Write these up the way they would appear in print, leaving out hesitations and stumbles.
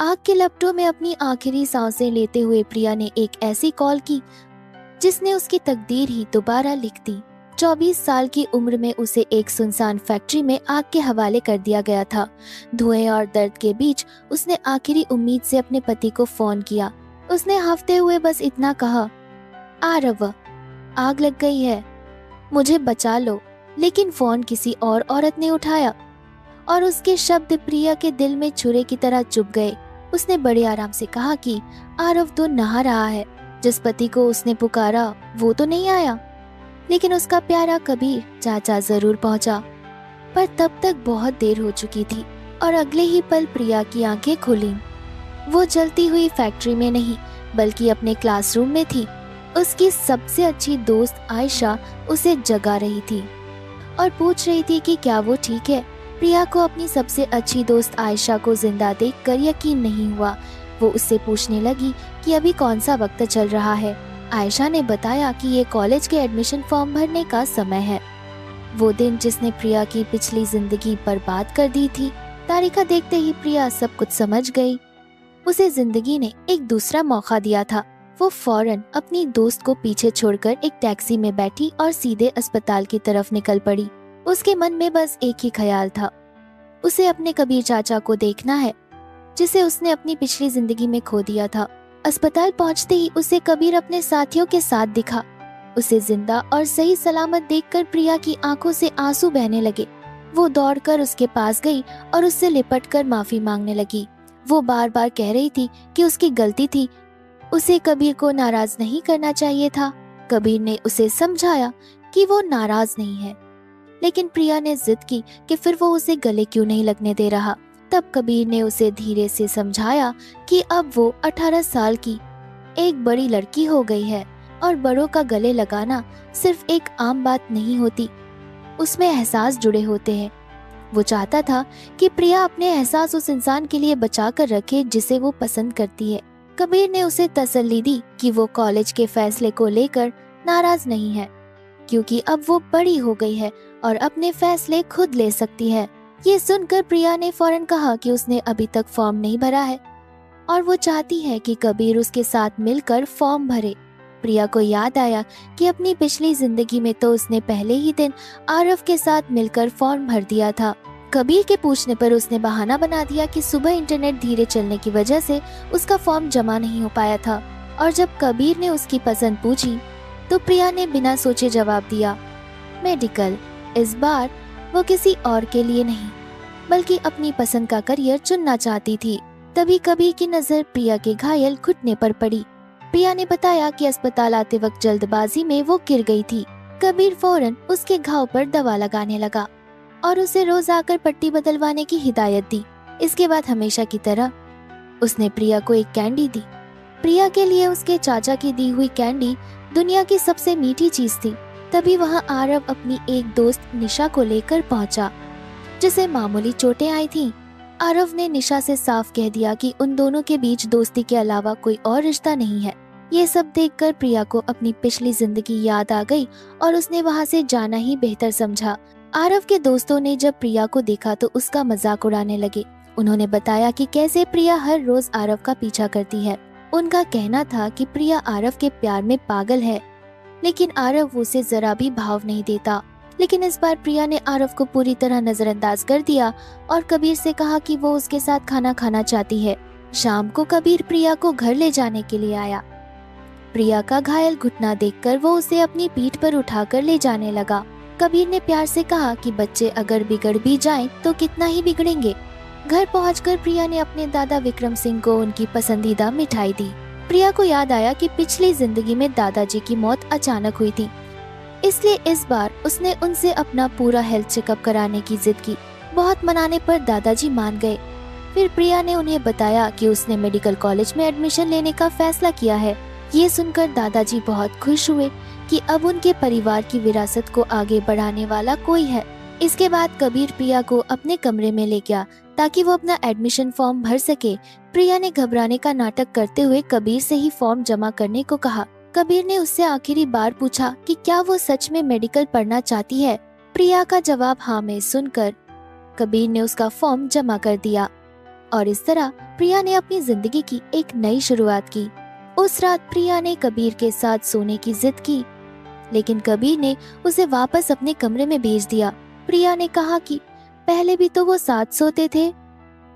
आग के लपटों में अपनी आखिरी सांसें लेते हुए प्रिया ने एक ऐसी कॉल की जिसने उसकी तकदीर ही दोबारा लिख दी। 24 साल की उम्र में उसे एक सुनसान फैक्ट्री में आग के हवाले कर दिया गया था। धुएं और दर्द के बीच उसने आखिरी उम्मीद से अपने पति को फोन किया। उसने हाफते हुए बस इतना कहा, आरव, आग लग गई है, मुझे बचा लो। लेकिन फोन किसी और औरत ने उठाया और उसके शब्द प्रिया के दिल में छुरे की तरह चुभ गए। उसने बड़े आराम से कहा कि आरव तो नहा रहा है, जिस पति को उसने पुकारा वो तो नहीं आया। लेकिन उसका प्यारा कबीर चाचा जरूर पहुंचा, पर तब तक बहुत देर हो चुकी थी और अगले ही पल प्रिया की आंखें खुलीं। वो जलती हुई फैक्ट्री में नहीं बल्कि अपने क्लासरूम में थी। उसकी सबसे अच्छी दोस्त आयशा उसे जगा रही थी और पूछ रही थी कि क्या वो ठीक है। प्रिया को अपनी सबसे अच्छी दोस्त आयशा को जिंदा देखकर यकीन नहीं हुआ। वो उससे पूछने लगी कि अभी कौन सा वक्त चल रहा है। आयशा ने बताया कि ये कॉलेज के एडमिशन फॉर्म भरने का समय है। वो दिन जिसने प्रिया की पिछली जिंदगी बर्बाद कर दी थी। तारीखा देखते ही प्रिया सब कुछ समझ गई। उसे जिंदगी ने एक दूसरा मौका दिया था। वो फौरन अपनी दोस्त को पीछे छोड़कर एक टैक्सी में बैठी और सीधे अस्पताल की तरफ निकल पड़ी। उसके मन में बस एक ही ख्याल था, उसे अपने कबीर चाचा को देखना है, जिसे उसने अपनी पिछली जिंदगी में खो दिया था। अस्पताल पहुंचते ही उसे कबीर अपने साथियों के साथ दिखा। उसे जिंदा और सही सलामत देखकर प्रिया की आंखों से आंसू बहने लगे। वो दौड़कर उसके पास गई और उससे लिपटकर माफी मांगने लगी। वो बार बार कह रही थी कि उसकी गलती थी, उसे कबीर को नाराज नहीं करना चाहिए था। कबीर ने उसे समझाया कि वो नाराज नहीं है, लेकिन प्रिया ने जिद की कि फिर वो उसे गले क्यों नहीं लगने दे रहा। तब कबीर ने उसे धीरे से समझाया कि अब वो 18 साल की एक बड़ी लड़की हो गई है और बड़ों का गले लगाना सिर्फ एक आम बात नहीं होती, उसमें एहसास जुड़े होते हैं। वो चाहता था कि प्रिया अपने एहसास उस इंसान के लिए बचा कर रखे जिसे वो पसंद करती है। कबीर ने उसे तसल्ली दी कि वो कॉलेज के फैसले को लेकर नाराज नहीं है, क्योंकि अब वो बड़ी हो गई है और अपने फैसले खुद ले सकती है। ये सुनकर प्रिया ने फौरन कहा कि उसने अभी तक फॉर्म नहीं भरा है और वो चाहती है कि कबीर उसके साथ मिलकर फॉर्म भरे। प्रिया को याद आया कि अपनी पिछली जिंदगी में तो उसने पहले ही दिन आरव के साथ मिलकर फॉर्म भर दिया था। कबीर के पूछने पर उसने बहाना बना दिया कि सुबह इंटरनेट धीरे चलने की वजह से उसका फॉर्म जमा नहीं हो पाया था। और जब कबीर ने उसकी पसंद पूछी तो प्रिया ने बिना सोचे जवाब दिया, मेडिकल। इस बार वो किसी और के लिए नहीं बल्कि अपनी पसंद का करियर चुनना चाहती थी। तभी कबीर की नजर प्रिया के घायल घुटने पर पड़ी। प्रिया ने बताया कि अस्पताल आते वक्त जल्दबाजी में वो गिर गई थी। कबीर फौरन उसके घाव पर दवा लगाने लगा और उसे रोज आकर पट्टी बदलवाने की हिदायत दी। इसके बाद हमेशा की तरह उसने प्रिया को एक कैंडी दी। प्रिया के लिए उसके चाचा की दी हुई कैंडी दुनिया की सबसे मीठी चीज थी। तभी वहाँ आरव अपनी एक दोस्त निशा को लेकर पहुंचा, जिसे मामूली चोटें आई थीं। आरव ने निशा से साफ कह दिया कि उन दोनों के बीच दोस्ती के अलावा कोई और रिश्ता नहीं है। ये सब देखकर प्रिया को अपनी पिछली जिंदगी याद आ गई और उसने वहाँ से जाना ही बेहतर समझा। आरव के दोस्तों ने जब प्रिया को देखा तो उसका मजाक उड़ाने लगे। उन्होंने बताया कि कैसे प्रिया हर रोज आरव का पीछा करती है। उनका कहना था कि प्रिया आरव के प्यार में पागल है, लेकिन आरव उसे जरा भी भाव नहीं देता। लेकिन इस बार प्रिया ने आरव को पूरी तरह नजरअंदाज कर दिया और कबीर से कहा कि वो उसके साथ खाना खाना चाहती है। शाम को कबीर प्रिया को घर ले जाने के लिए आया। प्रिया का घायल घुटना देखकर वो उसे अपनी पीठ पर उठाकर ले जाने लगा। कबीर ने प्यार से कहा कि बच्चे अगर बिगड़ भी जाएं तो कितना ही बिगड़ेंगे। घर पहुंचकर प्रिया ने अपने दादा विक्रम सिंह को उनकी पसंदीदा मिठाई दी। प्रिया को याद आया कि पिछली जिंदगी में दादाजी की मौत अचानक हुई थी, इसलिए इस बार उसने उनसे अपना पूरा हेल्थ चेकअप कराने की जिद की। बहुत मनाने पर दादाजी मान गए। फिर प्रिया ने उन्हें बताया कि उसने मेडिकल कॉलेज में एडमिशन लेने का फैसला किया है। ये सुनकर दादाजी बहुत खुश हुए कि अब उनके परिवार की विरासत को आगे बढ़ाने वाला कोई है। इसके बाद कबीर प्रिया को अपने कमरे में ले गया ताकि वो अपना एडमिशन फॉर्म भर सके। प्रिया ने घबराने का नाटक करते हुए कबीर से ही फॉर्म जमा करने को कहा। कबीर ने उससे आखिरी बार पूछा कि क्या वो सच में मेडिकल पढ़ना चाहती है। प्रिया का जवाब हाँ में सुनकर कबीर ने उसका फॉर्म जमा कर दिया। और इस तरह प्रिया ने अपनी जिंदगी की एक नई शुरुआत की। उस रात प्रिया ने कबीर के साथ सोने की जिद की, लेकिन कबीर ने उसे वापस अपने कमरे में भेज दिया। प्रिया ने कहा कि पहले भी तो वो साथ सोते थे,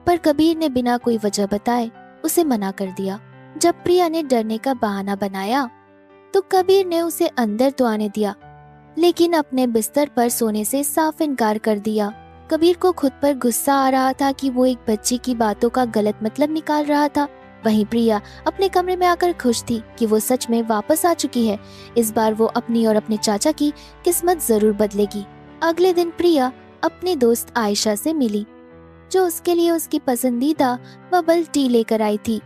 पर कबीर ने बिना कोई वजह बताए उसे मना कर दिया। जब प्रिया ने डरने का बहाना बनाया तो कबीर ने उसे अंदर तो आने दिया, लेकिन अपने बिस्तर पर सोने से साफ इनकार कर दिया। कबीर को खुद पर गुस्सा आ रहा था कि वो एक बच्ची की बातों का गलत मतलब निकाल रहा था। वहीं प्रिया अपने कमरे में आकर खुश थी कि वो सच में वापस आ चुकी है। इस बार वो अपनी और अपने चाचा की किस्मत जरूर बदलेगी। अगले दिन प्रिया अपने दोस्त आयशा से मिली, जो उसके लिए उसकी पसंदीदा बबल टी लेकर आई थी।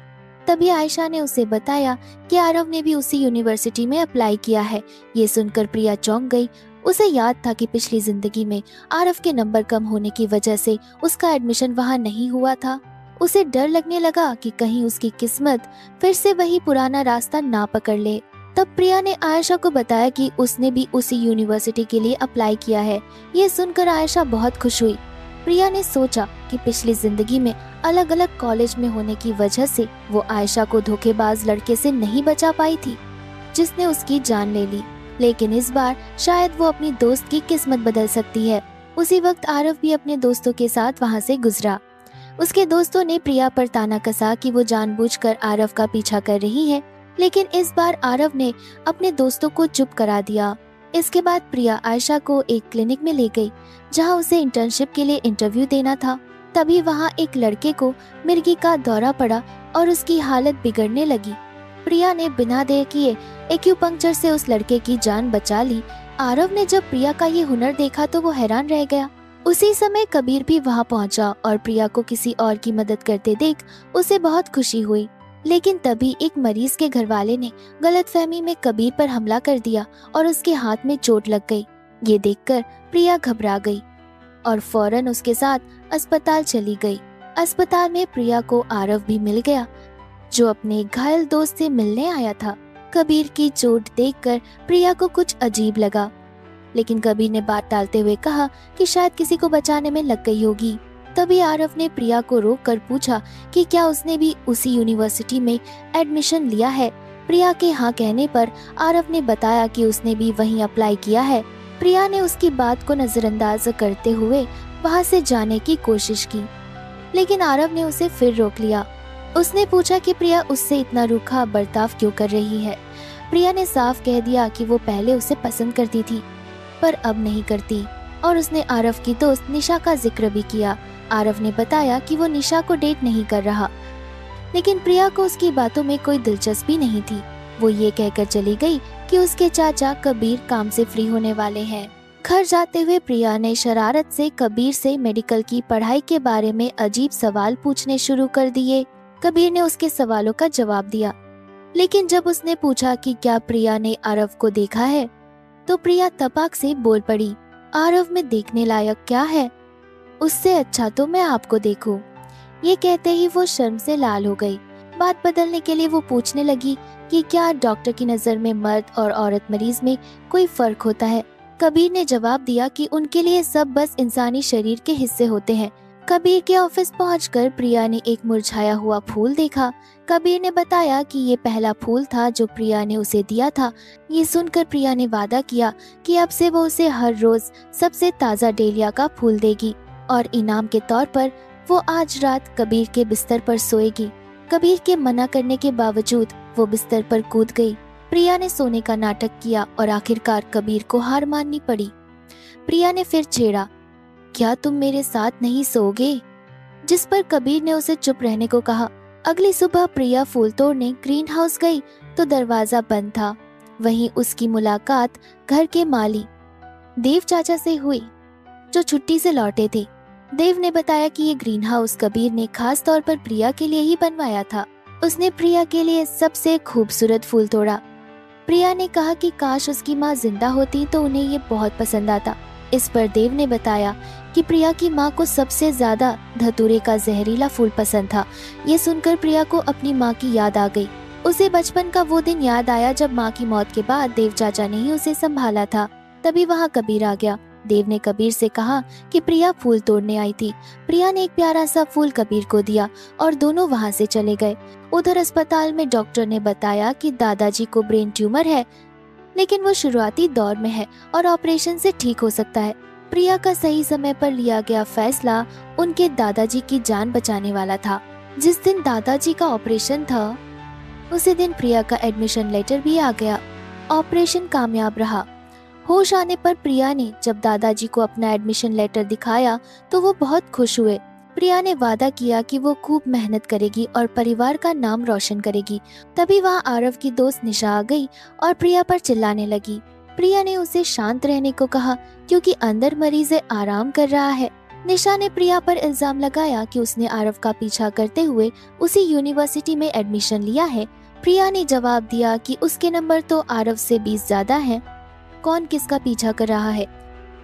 तभी आयशा ने उसे बताया कि आरव ने भी उसी यूनिवर्सिटी में अप्लाई किया है। ये सुनकर प्रिया चौंक गई। उसे याद था कि पिछली जिंदगी में आरव के नंबर कम होने की वजह से उसका एडमिशन वहाँ नहीं हुआ था। उसे डर लगने लगा कि कहीं उसकी किस्मत फिर से वही पुराना रास्ता ना पकड़ ले। तब प्रिया ने आयशा को बताया कि उसने भी उसी यूनिवर्सिटी के लिए अप्लाई किया है। ये सुनकर आयशा बहुत खुश हुई। प्रिया ने सोचा कि पिछली जिंदगी में अलग अलग कॉलेज में होने की वजह से वो आयशा को धोखेबाज लड़के से नहीं बचा पाई थी, जिसने उसकी जान ले ली। लेकिन इस बार शायद वो अपनी दोस्त की किस्मत बदल सकती है। उसी वक्त आरव भी अपने दोस्तों के साथ वहाँ से गुजरा। उसके दोस्तों ने प्रिया पर ताना कसा कि वो जानबूझकर आरव का पीछा कर रही है, लेकिन इस बार आरव ने अपने दोस्तों को चुप करा दिया। इसके बाद प्रिया आयशा को एक क्लिनिक में ले गई, जहां उसे इंटर्नशिप के लिए इंटरव्यू देना था। तभी वहां एक लड़के को मिर्गी का दौरा पड़ा और उसकी हालत बिगड़ने लगी। प्रिया ने बिना देर किए एक्यूपंक्चर से उस लड़के की जान बचा ली। आरव ने जब प्रिया का ये हुनर देखा तो वो हैरान रह गया। उसी समय कबीर भी वहां पहुंचा और प्रिया को किसी और की मदद करते देख उसे बहुत खुशी हुई। लेकिन तभी एक मरीज के घरवाले ने गलतफहमी में कबीर पर हमला कर दिया और उसके हाथ में चोट लग गई। ये देखकर प्रिया घबरा गई और फौरन उसके साथ अस्पताल चली गई। अस्पताल में प्रिया को आरव भी मिल गया, जो अपने घायल दोस्त से मिलने आया था। कबीर की चोट देखकर प्रिया को कुछ अजीब लगा, लेकिन कबीर ने बात टालते हुए कहा कि शायद किसी को बचाने में लग गई होगी। तभी आरव ने प्रिया को रोककर पूछा कि क्या उसने भी उसी यूनिवर्सिटी में एडमिशन लिया है। प्रिया के हाँ कहने पर आरव ने बताया कि उसने भी वहीं अप्लाई किया है। प्रिया ने उसकी बात को नजरअंदाज करते हुए वहां से जाने की कोशिश की, लेकिन आरव ने उसे फिर रोक लिया। उसने पूछा कि प्रिया उससे इतना रूखा बर्ताव क्यों कर रही है। प्रिया ने साफ कह दिया कि वो पहले उसे पसंद करती थी, पर अब नहीं करती, और उसने आरव की दोस्त निशा का जिक्र भी किया। आरव ने बताया कि वो निशा को डेट नहीं कर रहा, लेकिन प्रिया को उसकी बातों में कोई दिलचस्पी नहीं थी। वो ये कहकर चली गई कि उसके चाचा कबीर काम से फ्री होने वाले हैं। घर जाते हुए प्रिया ने शरारत से कबीर से मेडिकल की पढ़ाई के बारे में अजीब सवाल पूछने शुरू कर दिए। कबीर ने उसके सवालों का जवाब दिया, लेकिन जब उसने पूछा कि क्या प्रिया ने आरव को देखा है, तो प्रिया तपाक से बोल पड़ी, आरव में देखने लायक क्या है? उससे अच्छा तो मैं आपको देखूं। ये कहते ही वो शर्म से लाल हो गई। बात बदलने के लिए वो पूछने लगी कि क्या डॉक्टर की नजर में मर्द और औरत मरीज में कोई फर्क होता है? कबीर ने जवाब दिया कि उनके लिए सब बस इंसानी शरीर के हिस्से होते हैं। कबीर के ऑफिस पहुंचकर प्रिया ने एक मुरझाया हुआ फूल देखा। कबीर ने बताया कि ये पहला फूल था जो प्रिया ने उसे दिया था। ये सुनकर प्रिया ने वादा किया कि अब से वो उसे हर रोज सबसे ताज़ा डेलिया का फूल देगी और इनाम के तौर पर वो आज रात कबीर के बिस्तर पर सोएगी। कबीर के मना करने के बावजूद वो बिस्तर पर कूद गई। प्रिया ने सोने का नाटक किया और आखिरकार कबीर को हार माननी पड़ी। प्रिया ने फिर छेड़ा, क्या तुम मेरे साथ नहीं सोओगे? जिस पर कबीर ने उसे चुप रहने को कहा। अगली सुबह प्रिया फूल तोड़ने ग्रीन हाउस गई तो दरवाजा बंद था। वहीं उसकी मुलाकात घर के माली देव चाचा से हुई, जो छुट्टी से लौटे थे। देव ने बताया कि ये ग्रीन हाउस कबीर ने खास तौर पर प्रिया के लिए ही बनवाया था। उसने प्रिया के लिए सबसे खूबसूरत फूल तोड़ा। प्रिया ने कहा कि काश उसकी माँ जिंदा होती तो उन्हें ये बहुत पसंद आता। इस पर देव ने बताया कि प्रिया की माँ को सबसे ज्यादा धतूरे का जहरीला फूल पसंद था। ये सुनकर प्रिया को अपनी माँ की याद आ गई। उसे बचपन का वो दिन याद आया जब माँ की मौत के बाद देव चाचा ने ही उसे संभाला था। तभी वहाँ कबीर आ गया। देव ने कबीर से कहा कि प्रिया फूल तोड़ने आई थी। प्रिया ने एक प्यारा सा फूल कबीर को दिया और दोनों वहाँ से चले गए। उधर अस्पताल में डॉक्टर ने बताया कि दादाजी को ब्रेन ट्यूमर है, लेकिन वो शुरुआती दौर में है और ऑपरेशन से ठीक हो सकता है। प्रिया का सही समय पर लिया गया फैसला उनके दादाजी की जान बचाने वाला था। जिस दिन दादाजी का ऑपरेशन था, उसी दिन प्रिया का एडमिशन लेटर भी आ गया। ऑपरेशन कामयाब रहा। होश आने पर प्रिया ने जब दादाजी को अपना एडमिशन लेटर दिखाया तो वो बहुत खुश हुए। प्रिया ने वादा किया कि वो खूब मेहनत करेगी और परिवार का नाम रोशन करेगी। तभी वहाँ आरव की दोस्त निशा आ गई और प्रिया पर चिल्लाने लगी। प्रिया ने उसे शांत रहने को कहा क्योंकि अंदर मरीज आराम कर रहा है। निशा ने प्रिया पर इल्जाम लगाया कि उसने आरव का पीछा करते हुए उसी यूनिवर्सिटी में एडमिशन लिया है। प्रिया ने जवाब दिया कि उसके नंबर तो आरव से 20 ज्यादा हैं। कौन किसका पीछा कर रहा है,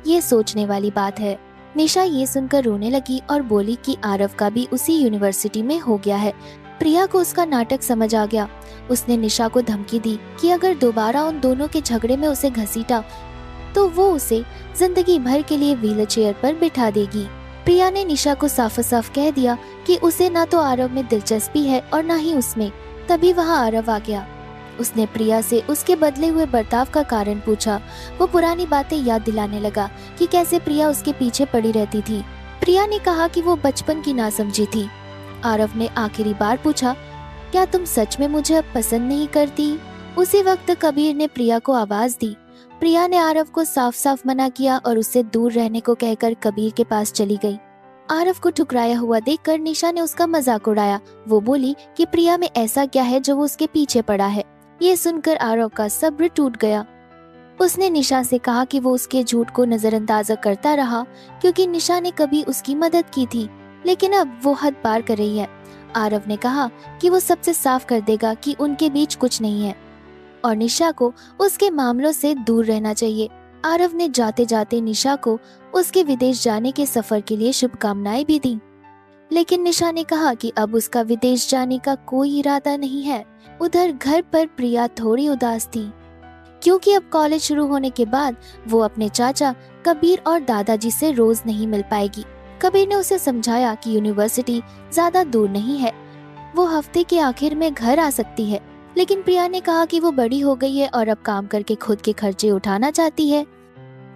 ये सोचने वाली बात है। निशा ये सुनकर रोने लगी और बोली कि आरव का भी उसी यूनिवर्सिटी में हो गया है। प्रिया को उसका नाटक समझ आ गया। उसने निशा को धमकी दी कि अगर दोबारा उन दोनों के झगड़े में उसे घसीटा तो वो उसे जिंदगी भर के लिए व्हील चेयर पर बिठा देगी। प्रिया ने निशा को साफ साफ कह दिया कि उसे ना तो आरव में दिलचस्पी है और ना ही उसमें। तभी वहाँ आरव आ गया। उसने प्रिया से उसके बदले हुए बर्ताव का कारण पूछा। वो पुरानी बातें याद दिलाने लगा कि कैसे प्रिया उसके पीछे पड़ी रहती थी। प्रिया ने कहा कि वो बचपन की नासमझी थी। आरव ने आखिरी बार पूछा, क्या तुम सच में मुझे अब पसंद नहीं करती? उसी वक्त कबीर ने प्रिया को आवाज दी। प्रिया ने आरव को साफ साफ मना किया और उससे दूर रहने को कहकर कबीर के पास चली गई। आरव को ठुकराया हुआ देखकर निशा ने उसका मजाक उड़ाया। वो बोली कि प्रिया में ऐसा क्या है जो वो उसके पीछे पड़ा है। ये सुनकर आरव का सब्र टूट गया। उसने निशा से कहा कि वो उसके झूठ को नजरअंदाज करता रहा क्योंकि निशा ने कभी उसकी मदद की थी, लेकिन अब वो हद पार कर रही है। आरव ने कहा कि वो सबसे साफ कर देगा कि उनके बीच कुछ नहीं है और निशा को उसके मामलों से दूर रहना चाहिए। आरव ने जाते जाते निशा को उसके विदेश जाने के सफर के लिए शुभकामनाएं भी दी, लेकिन निशा ने कहा कि अब उसका विदेश जाने का कोई इरादा नहीं है। उधर घर पर प्रिया थोड़ी उदास थी क्योंकि अब कॉलेज शुरू होने के बाद वो अपने चाचा कबीर और दादाजी से रोज नहीं मिल पाएगी। कबीर ने उसे समझाया कि यूनिवर्सिटी ज्यादा दूर नहीं है, वो हफ्ते के आखिर में घर आ सकती है। लेकिन प्रिया ने कहा कि वो बड़ी हो गई है और अब काम करके खुद के खर्चे उठाना चाहती है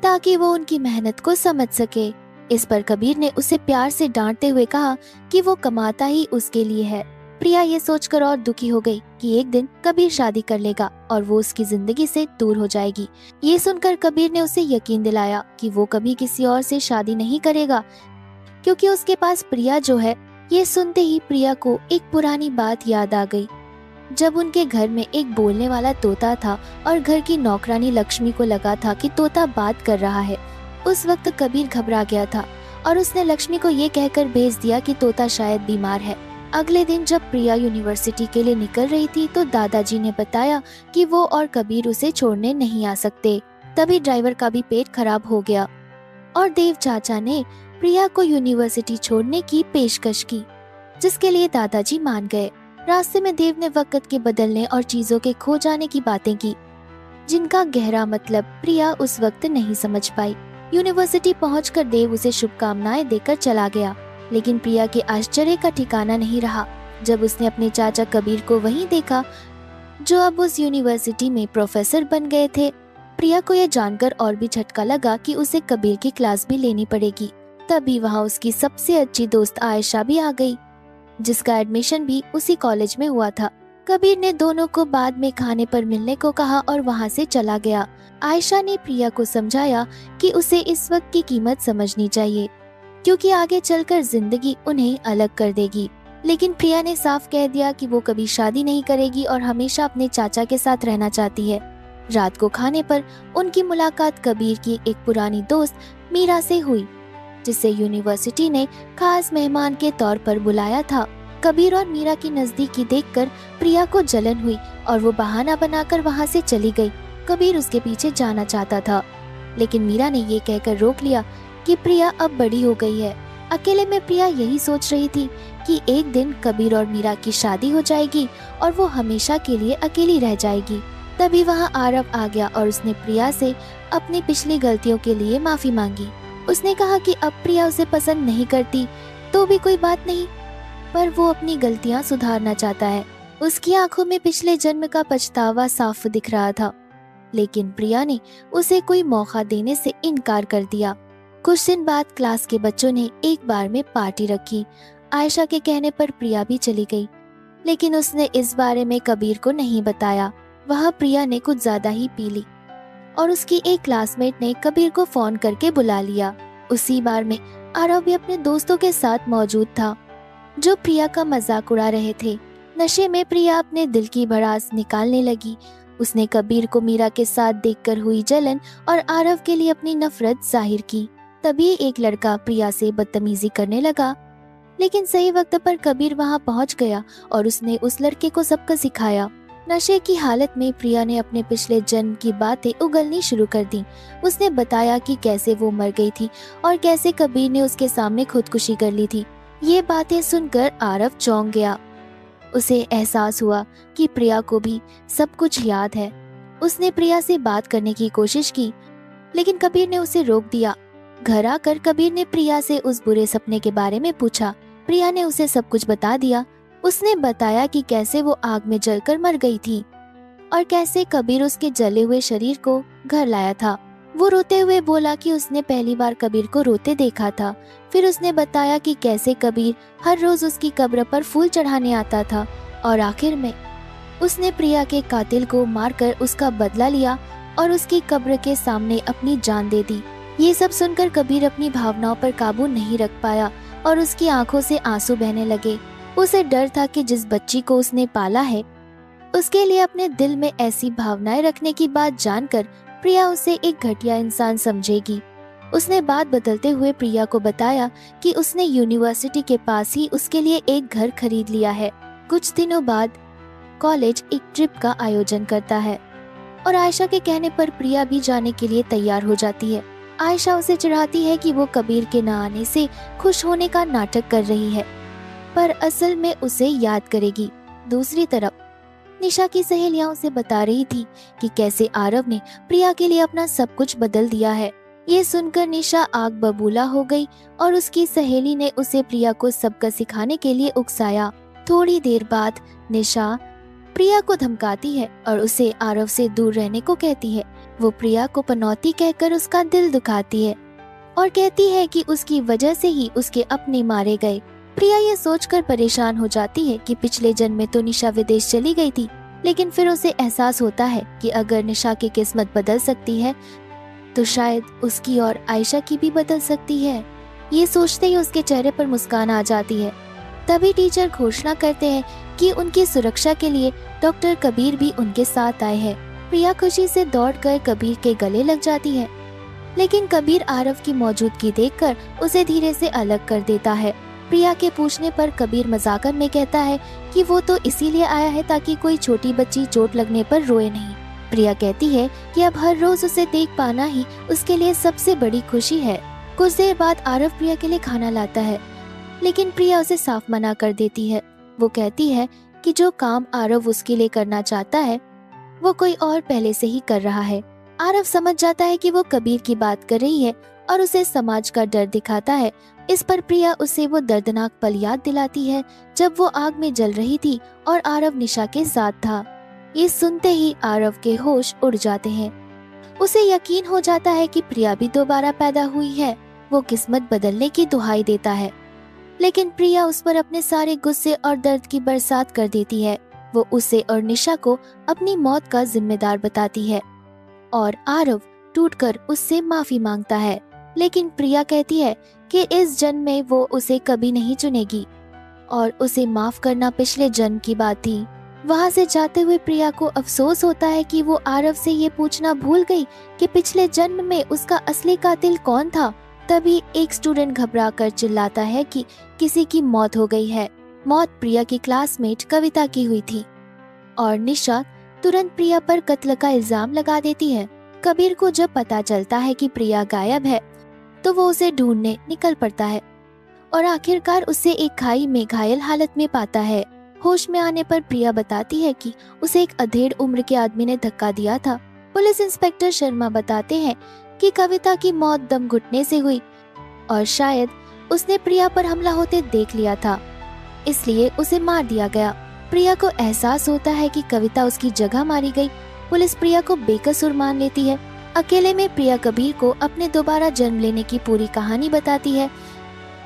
ताकि वो उनकी मेहनत को समझ सके। इस पर कबीर ने उसे प्यार से डांटते हुए कहा कि वो कमाता ही उसके लिए है। प्रिया ये सोचकर और दुखी हो गई कि एक दिन कबीर शादी कर लेगा और वो उसकी जिंदगी से दूर हो जाएगी। ये सुनकर कबीर ने उसे यकीन दिलाया कि वो कभी किसी और से शादी नहीं करेगा क्योंकि उसके पास प्रिया जो है। ये सुनते ही प्रिया को एक पुरानी बात याद आ गई, जब उनके घर में एक बोलने वाला तोता था और घर की नौकरानी लक्ष्मी को लगा था कि तोता बात कर रहा है। उस वक्त कबीर घबरा गया था और उसने लक्ष्मी को ये कहकर भेज दिया कि तोता शायद बीमार है। अगले दिन जब प्रिया यूनिवर्सिटी के लिए निकल रही थी तो दादाजी ने बताया कि वो और कबीर उसे छोड़ने नहीं आ सकते। तभी ड्राइवर का भी पेट खराब हो गया और देव चाचा ने प्रिया को यूनिवर्सिटी छोड़ने की पेशकश की, जिसके लिए दादाजी मान गए। रास्ते में देव ने वक्त के बदलने और चीजों के खो जाने की बातें की, जिनका गहरा मतलब प्रिया उस वक्त नहीं समझ पाई। यूनिवर्सिटी पहुंचकर देव उसे शुभकामनाएं देकर चला गया, लेकिन प्रिया के आश्चर्य का ठिकाना नहीं रहा जब उसने अपने चाचा कबीर को वहीं देखा, जो अब उस यूनिवर्सिटी में प्रोफेसर बन गए थे। प्रिया को यह जानकर और भी झटका लगा कि उसे कबीर की क्लास भी लेनी पड़ेगी। तभी वहाँ उसकी सबसे अच्छी दोस्त आयशा भी आ गई, जिसका एडमिशन भी उसी कॉलेज में हुआ था। कबीर ने दोनों को बाद में खाने पर मिलने को कहा और वहाँ से चला गया। आयशा ने प्रिया को समझाया कि उसे इस वक्त की कीमत समझनी चाहिए क्योंकि आगे चलकर जिंदगी उन्हें अलग कर देगी। लेकिन प्रिया ने साफ कह दिया कि वो कभी शादी नहीं करेगी और हमेशा अपने चाचा के साथ रहना चाहती है। रात को खाने पर उनकी मुलाकात कबीर की एक पुरानी दोस्त मीरा से हुई, जिसे यूनिवर्सिटी ने खास मेहमान के तौर पर बुलाया था। कबीर और मीरा की नजदीकी देखकर प्रिया को जलन हुई और वो बहाना बनाकर वहाँ से चली गई। कबीर उसके पीछे जाना चाहता था, लेकिन मीरा ने ये कहकर रोक लिया कि प्रिया अब बड़ी हो गई है। अकेले में प्रिया यही सोच रही थी कि एक दिन कबीर और मीरा की शादी हो जाएगी और वो हमेशा के लिए अकेली रह जाएगी। तभी वहाँ आरव आ गया और उसने प्रिया से अपनी पिछली गलतियों के लिए माफी मांगी। उसने कहा कि अब प्रिया उसे पसंद नहीं करती तो भी कोई बात नहीं, पर वो अपनी गलतियां सुधारना चाहता है। उसकी आंखों में पिछले जन्म का पछतावा साफ दिख रहा था, लेकिन प्रिया ने उसे कोई मौका देने से इनकार कर दिया। कुछ दिन बाद क्लास के बच्चों ने एक बार में पार्टी रखी। आयशा के कहने पर प्रिया भी चली गई, लेकिन उसने इस बारे में कबीर को नहीं बताया। वह प्रिया ने कुछ ज्यादा ही पी ली और उसकी एक क्लासमेट ने कबीर को फोन करके बुला लिया। उसी बार में आरव भी अपने दोस्तों के साथ मौजूद था, जो प्रिया का मजाक उड़ा रहे थे। नशे में प्रिया अपने दिल की भड़ास निकालने लगी। उसने कबीर को मीरा के साथ देखकर हुई जलन और आरव के लिए अपनी नफरत जाहिर की। तभी एक लड़का प्रिया से बदतमीजी करने लगा, लेकिन सही वक्त पर कबीर वहां पहुंच गया और उसने उस लड़के को सबक सिखाया। नशे की हालत में प्रिया ने अपने पिछले जन्म की बातें उगलनी शुरू कर दी। उसने बताया कि कैसे वो मर गई थी और कैसे कबीर ने उसके सामने खुदकुशी कर ली थी। ये बातें सुनकर आरव चौंक गया। उसे एहसास हुआ कि प्रिया को भी सब कुछ याद है। उसने प्रिया से बात करने की कोशिश की, लेकिन कबीर ने उसे रोक दिया। घर आकर कबीर ने प्रिया से उस बुरे सपने के बारे में पूछा। प्रिया ने उसे सब कुछ बता दिया। उसने बताया कि कैसे वो आग में जलकर मर गई थी और कैसे कबीर उसके जले हुए शरीर को घर लाया था। वो रोते हुए बोला कि उसने पहली बार कबीर को रोते देखा था। फिर उसने बताया कि कैसे कबीर हर रोज उसकी कब्र पर फूल चढ़ाने आता था और आखिर में उसने प्रिया के कातिल को मारकर उसका बदला लिया और उसकी कब्र के सामने अपनी जान दे दी। ये सब सुनकर कबीर अपनी भावनाओं पर काबू नहीं रख पाया और उसकी आंखों से आंसू बहने लगे। उसे डर था कि जिस बच्ची को उसने पाला है, उसके लिए अपने दिल में ऐसी भावनाएं रखने की बात जानकर प्रिया उसे एक घटिया इंसान समझेगी। उसने बात बदलते हुए प्रिया को बताया कि उसने यूनिवर्सिटी के पास ही उसके लिए एक घर खरीद लिया है। कुछ दिनों बाद कॉलेज एक ट्रिप का आयोजन करता है और आयशा के कहने पर प्रिया भी जाने के लिए तैयार हो जाती है। आयशा उसे चिढ़ाती है कि वो कबीर के न आने से खुश होने का नाटक कर रही है, पर असल में उसे याद करेगी। दूसरी तरफ निशा की सहेलियां उसे बता रही थी कि कैसे आरव ने प्रिया के लिए अपना सब कुछ बदल दिया है। ये सुनकर निशा आग बबूला हो गई और उसकी सहेली ने उसे प्रिया को सबक सिखाने के लिए उकसाया। थोड़ी देर बाद निशा प्रिया को धमकाती है और उसे आरव से दूर रहने को कहती है। वो प्रिया को पनौती कहकर उसका दिल दुखाती है और कहती है कि उसकी वजह से ही उसके अपने मारे गए। प्रिया ये सोचकर परेशान हो जाती है कि पिछले जन्म में तो निशा विदेश चली गई थी, लेकिन फिर उसे एहसास होता है कि अगर निशा की किस्मत बदल सकती है तो शायद उसकी और आयशा की भी बदल सकती है। ये सोचते ही उसके चेहरे पर मुस्कान आ जाती है। तभी टीचर घोषणा करते हैं कि उनकी सुरक्षा के लिए डॉक्टर कबीर भी उनके साथ आए हैं। प्रिया खुशी से दौड़कर कबीर के गले लग जाती है, लेकिन कबीर आरव की मौजूदगी देखकर उसे धीरे से अलग कर देता है। प्रिया के पूछने पर कबीर मजाकन में कहता है कि वो तो इसीलिए आया है ताकि कोई छोटी बच्ची चोट लगने पर रोए नहीं। प्रिया कहती है कि अब हर रोज उसे देख पाना ही उसके लिए सबसे बड़ी खुशी है। कुछ देर बाद आरव प्रिया के लिए खाना लाता है, लेकिन प्रिया उसे साफ मना कर देती है। वो कहती है कि जो काम आरव उसके लिए करना चाहता है वो कोई और पहले से ही कर रहा है। आरव समझ जाता है कि वो कबीर की बात कर रही है और उसे समाज का डर दिखाता है। इस पर प्रिया उसे वो दर्दनाक पल याद दिलाती है जब वो आग में जल रही थी और आरव निशा के साथ था। ये सुनते ही आरव के होश उड़ जाते हैं। उसे यकीन हो जाता है कि प्रिया भी दोबारा पैदा हुई है। वो किस्मत बदलने की दुहाई देता है, लेकिन प्रिया उस पर अपने सारे गुस्से और दर्द की बरसात कर देती है। वो उसे और निशा को अपनी मौत का जिम्मेदार बताती है और आरव टूटकर उससे माफी मांगता है, लेकिन प्रिया कहती है कि इस जन्म में वो उसे कभी नहीं चुनेगी और उसे माफ करना पिछले जन्म की बात थी। वहाँ से जाते हुए प्रिया को अफसोस होता है कि वो आरव से ये पूछना भूल गई कि पिछले जन्म में उसका असली कातिल कौन था। तभी एक स्टूडेंट घबराकर चिल्लाता है कि किसी की मौत हो गई है। मौत प्रिया की क्लासमेट कविता की हुई थी और निशा तुरंत प्रिया पर कत्ल का इल्जाम लगा देती है। कबीर को जब पता चलता है कि प्रिया गायब है तो वो उसे ढूंढने निकल पड़ता है और आखिरकार उसे एक खाई में घायल हालत में पाता है। होश में आने पर प्रिया बताती है कि उसे एक अधेड़ उम्र के आदमी ने धक्का दिया था। पुलिस इंस्पेक्टर शर्मा बताते हैं कि कविता की मौत दम घुटने से हुई और शायद उसने प्रिया पर हमला होते देख लिया था, इसलिए उसे मार दिया गया। प्रिया को एहसास होता है कि कविता उसकी जगह मारी गई। पुलिस प्रिया को बेकसूर मान लेती है। अकेले में प्रिया कबीर को अपने दोबारा जन्म लेने की पूरी कहानी बताती है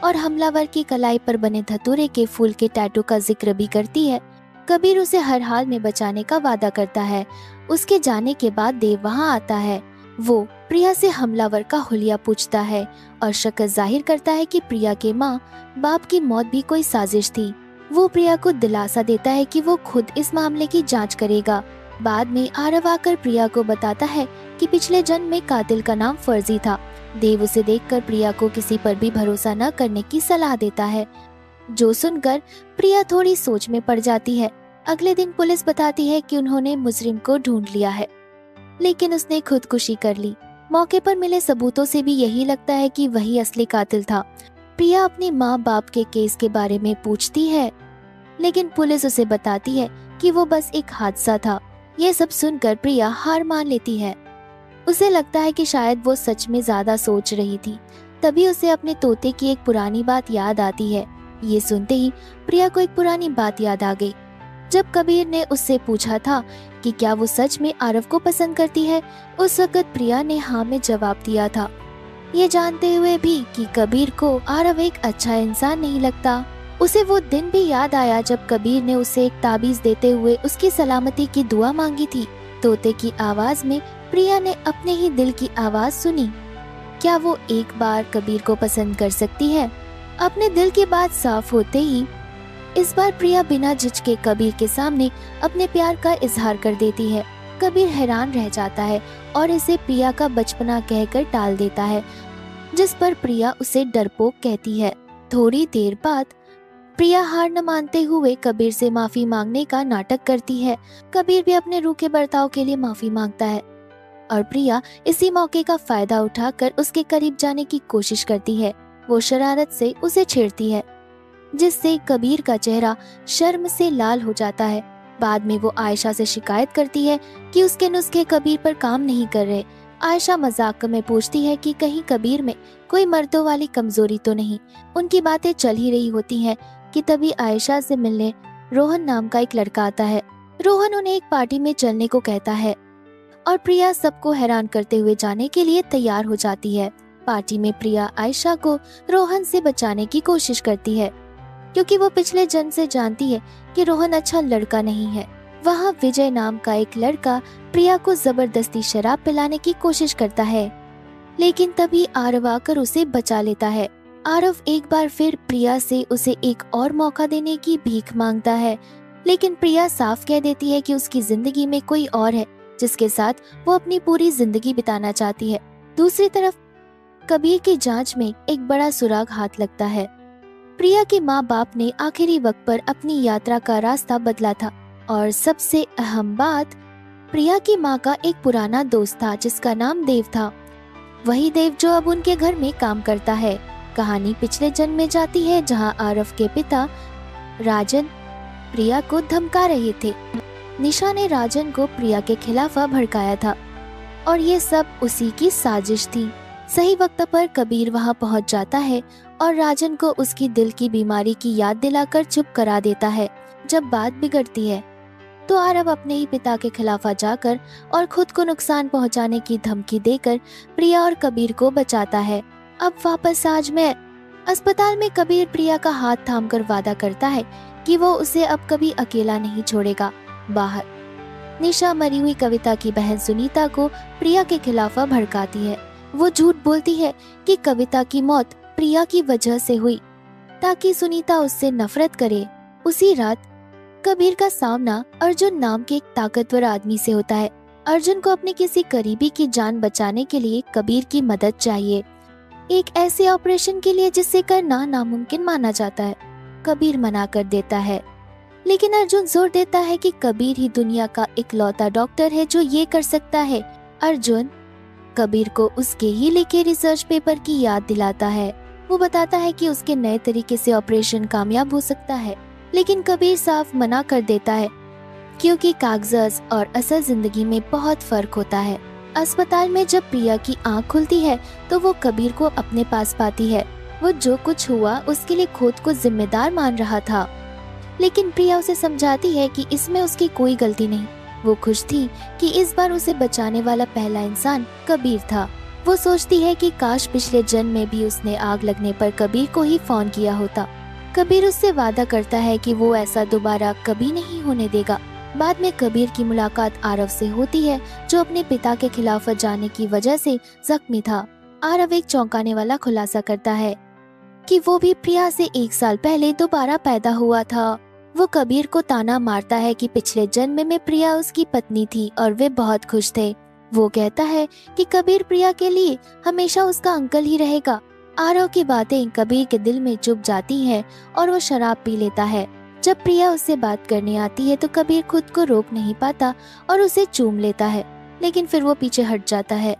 और हमलावर की कलाई पर बने धतूरे के फूल के टैटू का जिक्र भी करती है। कबीर उसे हर हाल में बचाने का वादा करता है। उसके जाने के बाद देव वहां आता है। वो प्रिया से हमलावर का हुलिया पूछता है और शक जाहिर करता है कि प्रिया के माँ बाप की मौत भी कोई साजिश थी। वो प्रिया को दिलासा देता है कि वो खुद इस मामले की जांच करेगा। बाद में आरव आकर प्रिया को बताता है कि पिछले जन्म में कातिल का नाम फर्जी था। देव उसे देखकर प्रिया को किसी पर भी भरोसा न करने की सलाह देता है, जो सुनकर प्रिया थोड़ी सोच में पड़ जाती है। अगले दिन पुलिस बताती है कि उन्होंने मुजरिम को ढूंढ लिया है, लेकिन उसने खुदकुशी कर ली। मौके पर मिले सबूतों से भी यही लगता है कि वही असली कातिल था। प्रिया अपने माँ बाप के केस के बारे में पूछती है, लेकिन पुलिस उसे बताती है कि वो बस एक हादसा था। ये सब सुनकर प्रिया हार मान लेती है। उसे लगता है कि शायद वो सच में ज्यादा सोच रही थी। तभी उसे अपने तोते की एक पुरानी बात याद आती है। ये सुनते ही प्रिया को एक पुरानी बात याद आ गई। जब कबीर ने उससे पूछा था कि क्या वो सच में आरव को पसंद करती है, उस वक्त प्रिया ने हाँ में जवाब दिया था, ये जानते हुए भी कि कबीर को आरव एक अच्छा इंसान नहीं लगता। उसे वो दिन भी याद आया जब कबीर ने उसे एक ताबीज देते हुए उसकी सलामती की दुआ मांगी थी। तोते की आवाज में प्रिया ने अपने ही दिल की आवाज सुनी। क्या वो एक बार कबीर को पसंद कर सकती है? अपने दिल की बात साफ होते ही इस बार प्रिया बिना झिझके कबीर के सामने अपने प्यार का इजहार कर देती है। कबीर हैरान रह जाता है और इसे प्रिया का बचपना कहकर टाल देता है, जिस पर प्रिया उसे डरपोक कहती है। थोड़ी देर बाद प्रिया हार न मानते हुए कबीर से माफी मांगने का नाटक करती है। कबीर भी अपने रूखे बर्ताव के लिए माफी मांगता है और प्रिया इसी मौके का फायदा उठाकर उसके करीब जाने की कोशिश करती है। वो शरारत से उसे छेड़ती है, जिससे कबीर का चेहरा शर्म से लाल हो जाता है। बाद में वो आयशा से शिकायत करती है कि उसके नुस्खे कबीर पर काम नहीं कर रहे। आयशा मजाक में पूछती है कि कहीं कबीर में कोई मर्दों वाली कमजोरी तो नहीं। उनकी बातें चल ही रही होती हैं कि तभी आयशा से मिलने रोहन नाम का एक लड़का आता है। रोहन उन्हें एक पार्टी में चलने को कहता है और प्रिया सबको हैरान करते हुए जाने के लिए तैयार हो जाती है। पार्टी में प्रिया आयशा को रोहन से बचाने की कोशिश करती है, क्योंकि वो पिछले जन्म से जानती है कि रोहन अच्छा लड़का नहीं है। वहाँ विजय नाम का एक लड़का प्रिया को जबरदस्ती शराब पिलाने की कोशिश करता है, लेकिन तभी आरव आकर उसे बचा लेता है। आरव एक बार फिर प्रिया से उसे एक और मौका देने की भीख मांगता है, लेकिन प्रिया साफ कह देती है कि उसकी जिंदगी में कोई और है जिसके साथ वो अपनी पूरी जिंदगी बिताना चाहती है। दूसरी तरफ कबीर की जांच में एक बड़ा सुराग हाथ लगता है। प्रिया के माँ बाप ने आखिरी वक्त पर अपनी यात्रा का रास्ता बदला था और सबसे अहम बात, प्रिया की माँ का एक पुराना दोस्त था जिसका नाम देव था। वही देव जो अब उनके घर में काम करता है। कहानी पिछले जन्म में जाती है, जहाँ आरव के पिता राजन प्रिया को धमका रहे थे। निशा ने राजन को प्रिया के खिलाफ भड़काया था और ये सब उसी की साजिश थी। सही वक्त पर कबीर वहां पहुंच जाता है और राजन को उसकी दिल की बीमारी की याद दिलाकर चुप करा देता है। जब बात बिगड़ती है तो आरव अपने ही पिता के खिलाफ जाकर और खुद को नुकसान पहुंचाने की धमकी देकर प्रिया और कबीर को बचाता है। अब वापस आज में अस्पताल में कबीर प्रिया का हाथ थामकर वादा करता है कि वो उसे अब कभी अकेला नहीं छोड़ेगा। बाहर निशा मरी हुई कविता की बहन सुनीता को प्रिया के खिलाफ भड़काती है। वो झूठ बोलती है कि कविता की मौत प्रिया की वजह से हुई ताकि सुनीता उससे नफरत करे। उसी रात कबीर का सामना अर्जुन नाम के एक ताकतवर आदमी से होता है। अर्जुन को अपने किसी करीबी की जान बचाने के लिए कबीर की मदद चाहिए, एक ऐसे ऑपरेशन के लिए जिसे करना नामुमकिन माना जाता है। कबीर मना कर देता है, लेकिन अर्जुन जोर देता है कि कबीर ही दुनिया का इकलौता डॉक्टर है जो ये कर सकता है। अर्जुन कबीर को उसके ही लिखे रिसर्च पेपर की याद दिलाता है। वो बताता है कि उसके नए तरीके से ऑपरेशन कामयाब हो सकता है। लेकिन कबीर साफ मना कर देता है क्योंकि कागजात और असल जिंदगी में बहुत फर्क होता है। अस्पताल में जब प्रिया की आंख खुलती है तो वो कबीर को अपने पास पाती है। वो जो कुछ हुआ उसके लिए खुद को जिम्मेदार मान रहा था, लेकिन प्रिया उसे समझाती है कि इसमें उसकी कोई गलती नहीं। वो खुश थी कि इस बार उसे बचाने वाला पहला इंसान कबीर था। वो सोचती है कि काश पिछले जन्म में भी उसने आग लगने पर कबीर को ही फोन किया होता। कबीर उससे वादा करता है कि वो ऐसा दोबारा कभी नहीं होने देगा। बाद में कबीर की मुलाकात आरव से होती है, जो अपने पिता के खिलाफ जाने की वजह से जख्मी था। आरव एक चौंकाने वाला खुलासा करता है कि वो भी प्रिया से 1 साल पहले दोबारा पैदा हुआ था। वो कबीर को ताना मारता है कि पिछले जन्म में प्रिया उसकी पत्नी थी और वे बहुत खुश थे। वो कहता है कि कबीर प्रिया के लिए हमेशा उसका अंकल ही रहेगा। आरव की बातें कबीर के दिल में चुभ जाती हैं और वो शराब पी लेता है। जब प्रिया उससे बात करने आती है तो कबीर खुद को रोक नहीं पाता और उसे चूम लेता है, लेकिन फिर वो पीछे हट जाता है।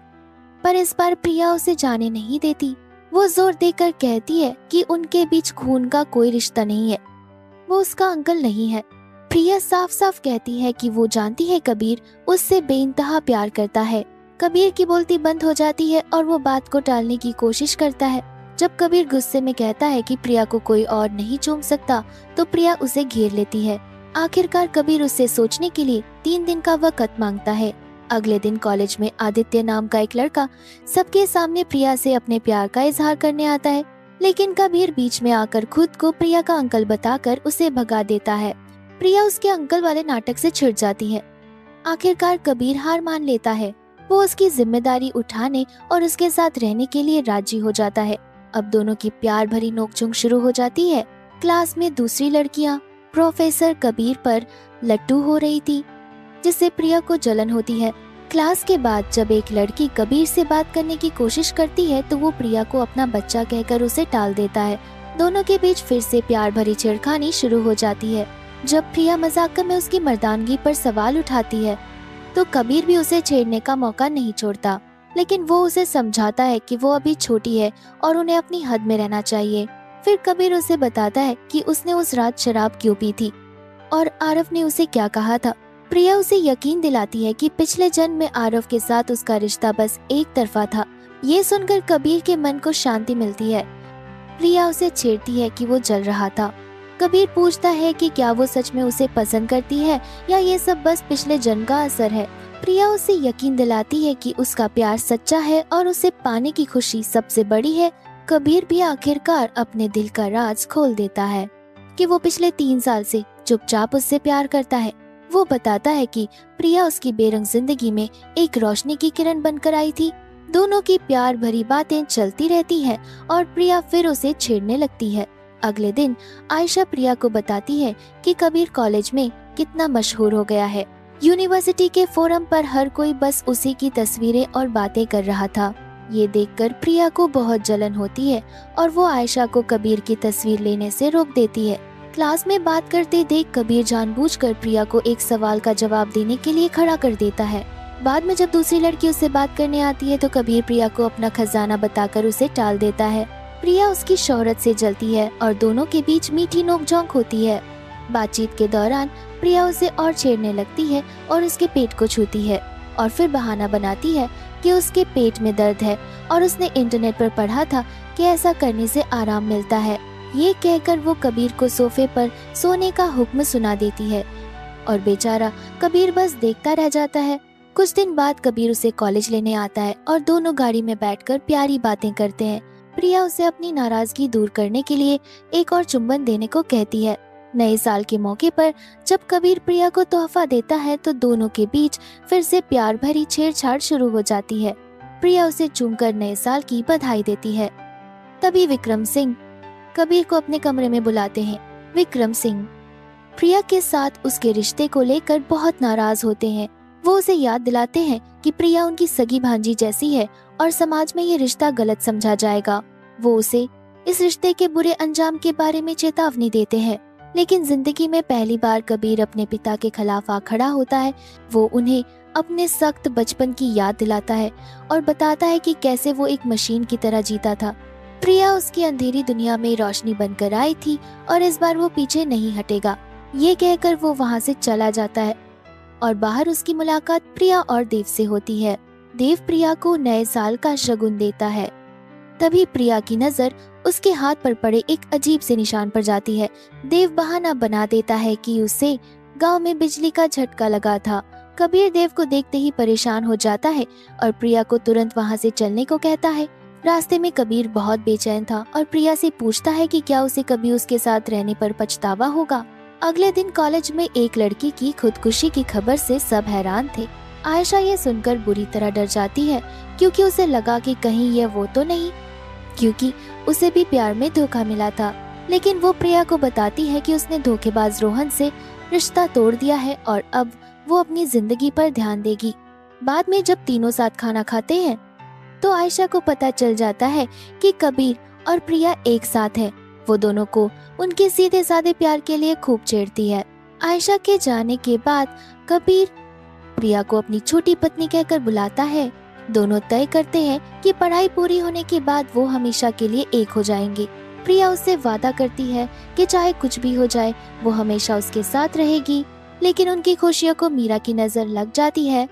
पर इस बार प्रिया उसे जाने नहीं देती। वो जोर देकर कहती है कि उनके बीच खून का कोई रिश्ता नहीं है, वो उसका अंकल नहीं है। प्रिया साफ साफ कहती है कि वो जानती है कबीर उससे बेइंतहा प्यार करता है। कबीर की बोलती बंद हो जाती है और वो बात को टालने की कोशिश करता है। जब कबीर गुस्से में कहता है कि प्रिया को कोई और नहीं चूम सकता तो प्रिया उसे घेर लेती है। आखिरकार कबीर उससे सोचने के लिए 3 दिन का वक्त मांगता है। अगले दिन कॉलेज में आदित्य नाम का एक लड़का सबके सामने प्रिया से अपने प्यार का इजहार करने आता है, लेकिन कबीर बीच में आकर खुद को प्रिया का अंकल बताकर उसे भगा देता है। प्रिया उसके अंकल वाले नाटक से छिड़ जाती है। आखिरकार कबीर हार मान लेता है। वो उसकी जिम्मेदारी उठाने और उसके साथ रहने के लिए राजी हो जाता है। अब दोनों की प्यार भरी नोकझोंक शुरू हो जाती है। क्लास में दूसरी लड़कियां प्रोफेसर कबीर पर लट्टू हो रही थी, जिससे प्रिया को जलन होती है। क्लास के बाद जब एक लड़की कबीर से बात करने की कोशिश करती है तो वो प्रिया को अपना बच्चा कहकर उसे टाल देता है। दोनों के बीच फिर से प्यार भरी छेड़खानी शुरू हो जाती है। जब प्रिया मजाक में उसकी मर्दानगी पर सवाल उठाती है तो कबीर भी उसे छेड़ने का मौका नहीं छोड़ता, लेकिन वो उसे समझाता है कि वो अभी छोटी है और उन्हें अपनी हद में रहना चाहिए। फिर कबीर उसे बताता है कि उसने उस रात शराब क्यों पी थी और आरव ने उसे क्या कहा था। प्रिया उसे यकीन दिलाती है कि पिछले जन्म में आरव के साथ उसका रिश्ता बस एक तरफा था। ये सुनकर कबीर के मन को शांति मिलती है। प्रिया उसे छेड़ती है कि वो जल रहा था। कबीर पूछता है कि क्या वो सच में उसे पसंद करती है या ये सब बस पिछले जन्म का असर है। प्रिया उसे यकीन दिलाती है कि उसका प्यार सच्चा है और उसे पाने की खुशी सबसे बड़ी है। कबीर भी आखिरकार अपने दिल का राज खोल देता है कि वो पिछले 3 साल से चुपचाप उससे प्यार करता है। वो बताता है कि प्रिया उसकी बेरंग जिंदगी में एक रोशनी की किरण बनकर आई थी। दोनों की प्यार भरी बातें चलती रहती हैं और प्रिया फिर उसे छेड़ने लगती है। अगले दिन आयशा प्रिया को बताती है कि कबीर कॉलेज में कितना मशहूर हो गया है। यूनिवर्सिटी के फोरम पर हर कोई बस उसी की तस्वीरें और बातें कर रहा था। ये देखकर प्रिया को बहुत जलन होती है और वो आयशा को कबीर की तस्वीर लेने से रोक देती है। क्लास में बात करते देख कबीर जानबूझकर प्रिया को एक सवाल का जवाब देने के लिए खड़ा कर देता है। बाद में जब दूसरी लड़की उससे बात करने आती है तो कबीर प्रिया को अपना खजाना बताकर उसे टाल देता है। प्रिया उसकी शोहरत से जलती है और दोनों के बीच मीठी नोकझोंक होती है। बातचीत के दौरान प्रिया उसे और छेड़ने लगती है और उसके पेट को छूती है और फिर बहाना बनाती है कि उसके पेट में दर्द है और उसने इंटरनेट पर पढ़ा था कि ऐसा करने से आराम मिलता है। ये कहकर वो कबीर को सोफे पर सोने का हुक्म सुना देती है और बेचारा कबीर बस देखता रह जाता है। कुछ दिन बाद कबीर उसे कॉलेज लेने आता है और दोनों गाड़ी में बैठकर प्यारी बातें करते हैं। प्रिया उसे अपनी नाराजगी दूर करने के लिए एक और चुंबन देने को कहती है। नए साल के मौके पर जब कबीर प्रिया को तोहफा देता है तो दोनों के बीच फिर से प्यार भरी छेड़छाड़ शुरू हो जाती है। प्रिया उसे चूमकर नए साल की बधाई देती है। तभी विक्रम सिंह कबीर को अपने कमरे में बुलाते हैं। विक्रम सिंह प्रिया के साथ उसके रिश्ते को लेकर बहुत नाराज होते हैं। वो उसे याद दिलाते हैं कि प्रिया उनकी सगी भांजी जैसी है और समाज में ये रिश्ता गलत समझा जाएगा। वो उसे इस रिश्ते के बुरे अंजाम के बारे में चेतावनी देते हैं, लेकिन जिंदगी में पहली बार कबीर अपने पिता के खिलाफ आ खड़ा होता है। वो उन्हें अपने सख्त बचपन की याद दिलाता है और बताता है कि कैसे वो एक मशीन की तरह जीता था। प्रिया उसकी अंधेरी दुनिया में रोशनी बनकर आई थी और इस बार वो पीछे नहीं हटेगा। ये कहकर वो वहाँ से चला जाता है और बाहर उसकी मुलाकात प्रिया और देव से होती है। देव प्रिया को नए साल का शगुन देता है। तभी प्रिया की नजर उसके हाथ पर पड़े एक अजीब से निशान पर जाती है। देव बहाना बना देता है कि उसे गांव में बिजली का झटका लगा था। कबीर देव को देखते ही परेशान हो जाता है और प्रिया को तुरंत वहां से चलने को कहता है। रास्ते में कबीर बहुत बेचैन था और प्रिया से पूछता है कि क्या उसे कभी उसके साथ रहने पर पछतावा होगा। अगले दिन कॉलेज में एक लड़की की खुदकुशी की खबर से सब हैरान थे। आयशा ये सुनकर बुरी तरह डर जाती है क्योंकि उसे लगा कि कहीं यह वो तो नहीं, क्योंकि उसे भी प्यार में धोखा मिला था। लेकिन वो प्रिया को बताती है कि उसने धोखेबाज रोहन से रिश्ता तोड़ दिया है और अब वो अपनी जिंदगी पर ध्यान देगी। बाद में जब तीनों साथ खाना खाते हैं तो आयशा को पता चल जाता है कि कबीर और प्रिया एक साथ हैं। वो दोनों को उनके सीधे साधे प्यार के लिए खूब छेड़ती है। आयशा के जाने के बाद कबीर प्रिया को अपनी छोटी पत्नी कहकर बुलाता है। दोनों तय करते हैं कि पढ़ाई पूरी होने के बाद वो हमेशा के लिए एक हो जाएंगे। प्रिया उससे वादा करती है कि चाहे कुछ भी हो जाए वो हमेशा उसके साथ रहेगी। लेकिन उनकी खुशियों को मीरा की नजर लग जाती है,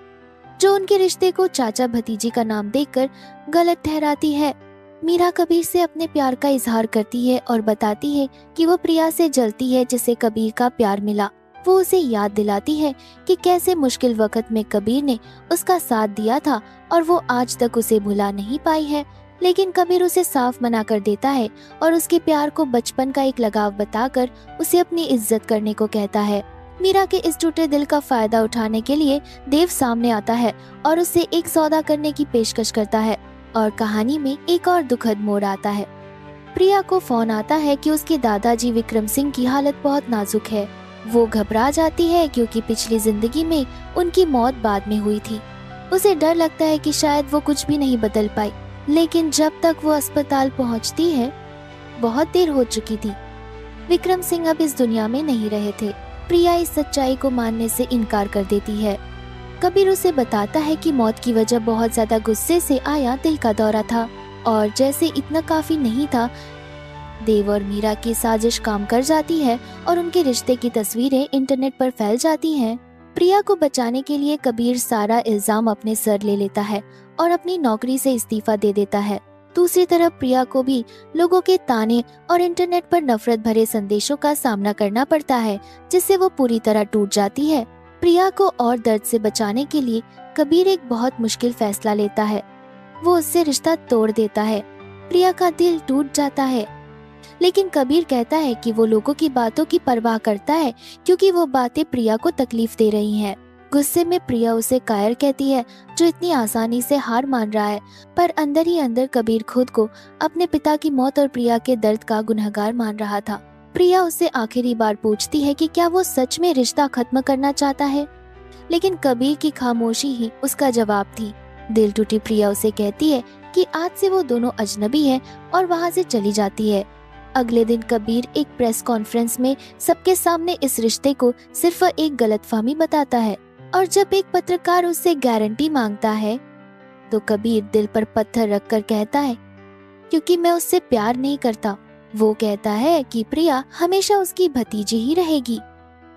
जो उनके रिश्ते को चाचा भतीजी का नाम देकर गलत ठहराती है। मीरा कबीर से अपने प्यार का इजहार करती है और बताती है कि वो प्रिया से जलती है जिसे कबीर का प्यार मिला। वो उसे याद दिलाती है कि कैसे मुश्किल वक्त में कबीर ने उसका साथ दिया था और वो आज तक उसे भुला नहीं पाई है। लेकिन कबीर उसे साफ मना कर देता है और उसके प्यार को बचपन का एक लगाव बताकर उसे अपनी इज्जत करने को कहता है। मीरा के इस टूटे दिल का फायदा उठाने के लिए देव सामने आता है और उससे एक सौदा करने की पेशकश करता है और कहानी में एक और दुखद मोड़ आता है। प्रिया को फोन आता है कि उसके दादाजी विक्रम सिंह की हालत बहुत नाजुक है। वो घबरा जाती है क्योंकि पिछली जिंदगी में उनकी मौत बाद में हुई थी। उसे डर लगता है कि शायद वो कुछ भी नहीं बदल पाई। लेकिन जब तक वो अस्पताल पहुंचती है बहुत देर हो चुकी थी। विक्रम सिंह अब इस दुनिया में नहीं रहे थे। प्रिया इस सच्चाई को मानने से इनकार कर देती है। कबीर उसे बताता है कि मौत की वजह बहुत ज्यादा गुस्से से आया दिल का दौरा था और जैसे इतना काफी नहीं था, देव और मीरा की साजिश काम कर जाती है और उनके रिश्ते की तस्वीरें इंटरनेट पर फैल जाती हैं। प्रिया को बचाने के लिए कबीर सारा इल्जाम अपने सर ले लेता है और अपनी नौकरी से इस्तीफा दे देता है। दूसरी तरफ प्रिया को भी लोगों के ताने और इंटरनेट पर नफरत भरे संदेशों का सामना करना पड़ता है, जिससे वो पूरी तरह टूट जाती है। प्रिया को और दर्द से बचाने के लिए कबीर एक बहुत मुश्किल फैसला लेता है। वो उससे रिश्ता तोड़ देता है। प्रिया का दिल टूट जाता है, लेकिन कबीर कहता है कि वो लोगों की बातों की परवाह करता है क्योंकि वो बातें प्रिया को तकलीफ दे रही हैं। गुस्से में प्रिया उसे कायर कहती है जो इतनी आसानी से हार मान रहा है, पर अंदर ही अंदर कबीर खुद को अपने पिता की मौत और प्रिया के दर्द का गुनहगार मान रहा था। प्रिया उससे आखिरी बार पूछती है कि क्या वो सच में रिश्ता खत्म करना चाहता है, लेकिन कबीर की खामोशी ही उसका जवाब थी। दिल टूटी प्रिया उसे कहती है कि आज से वो दोनों अजनबी हैं और वहाँ से चली जाती है। अगले दिन कबीर एक प्रेस कॉन्फ्रेंस में सबके सामने इस रिश्ते को सिर्फ एक गलतफहमी बताता है और जब एक पत्रकार उससे गारंटी मांगता है तो कबीर दिल पर पत्थर रखकर कहता है क्योंकि मैं उससे प्यार नहीं करता। वो कहता है कि प्रिया हमेशा उसकी भतीजी ही रहेगी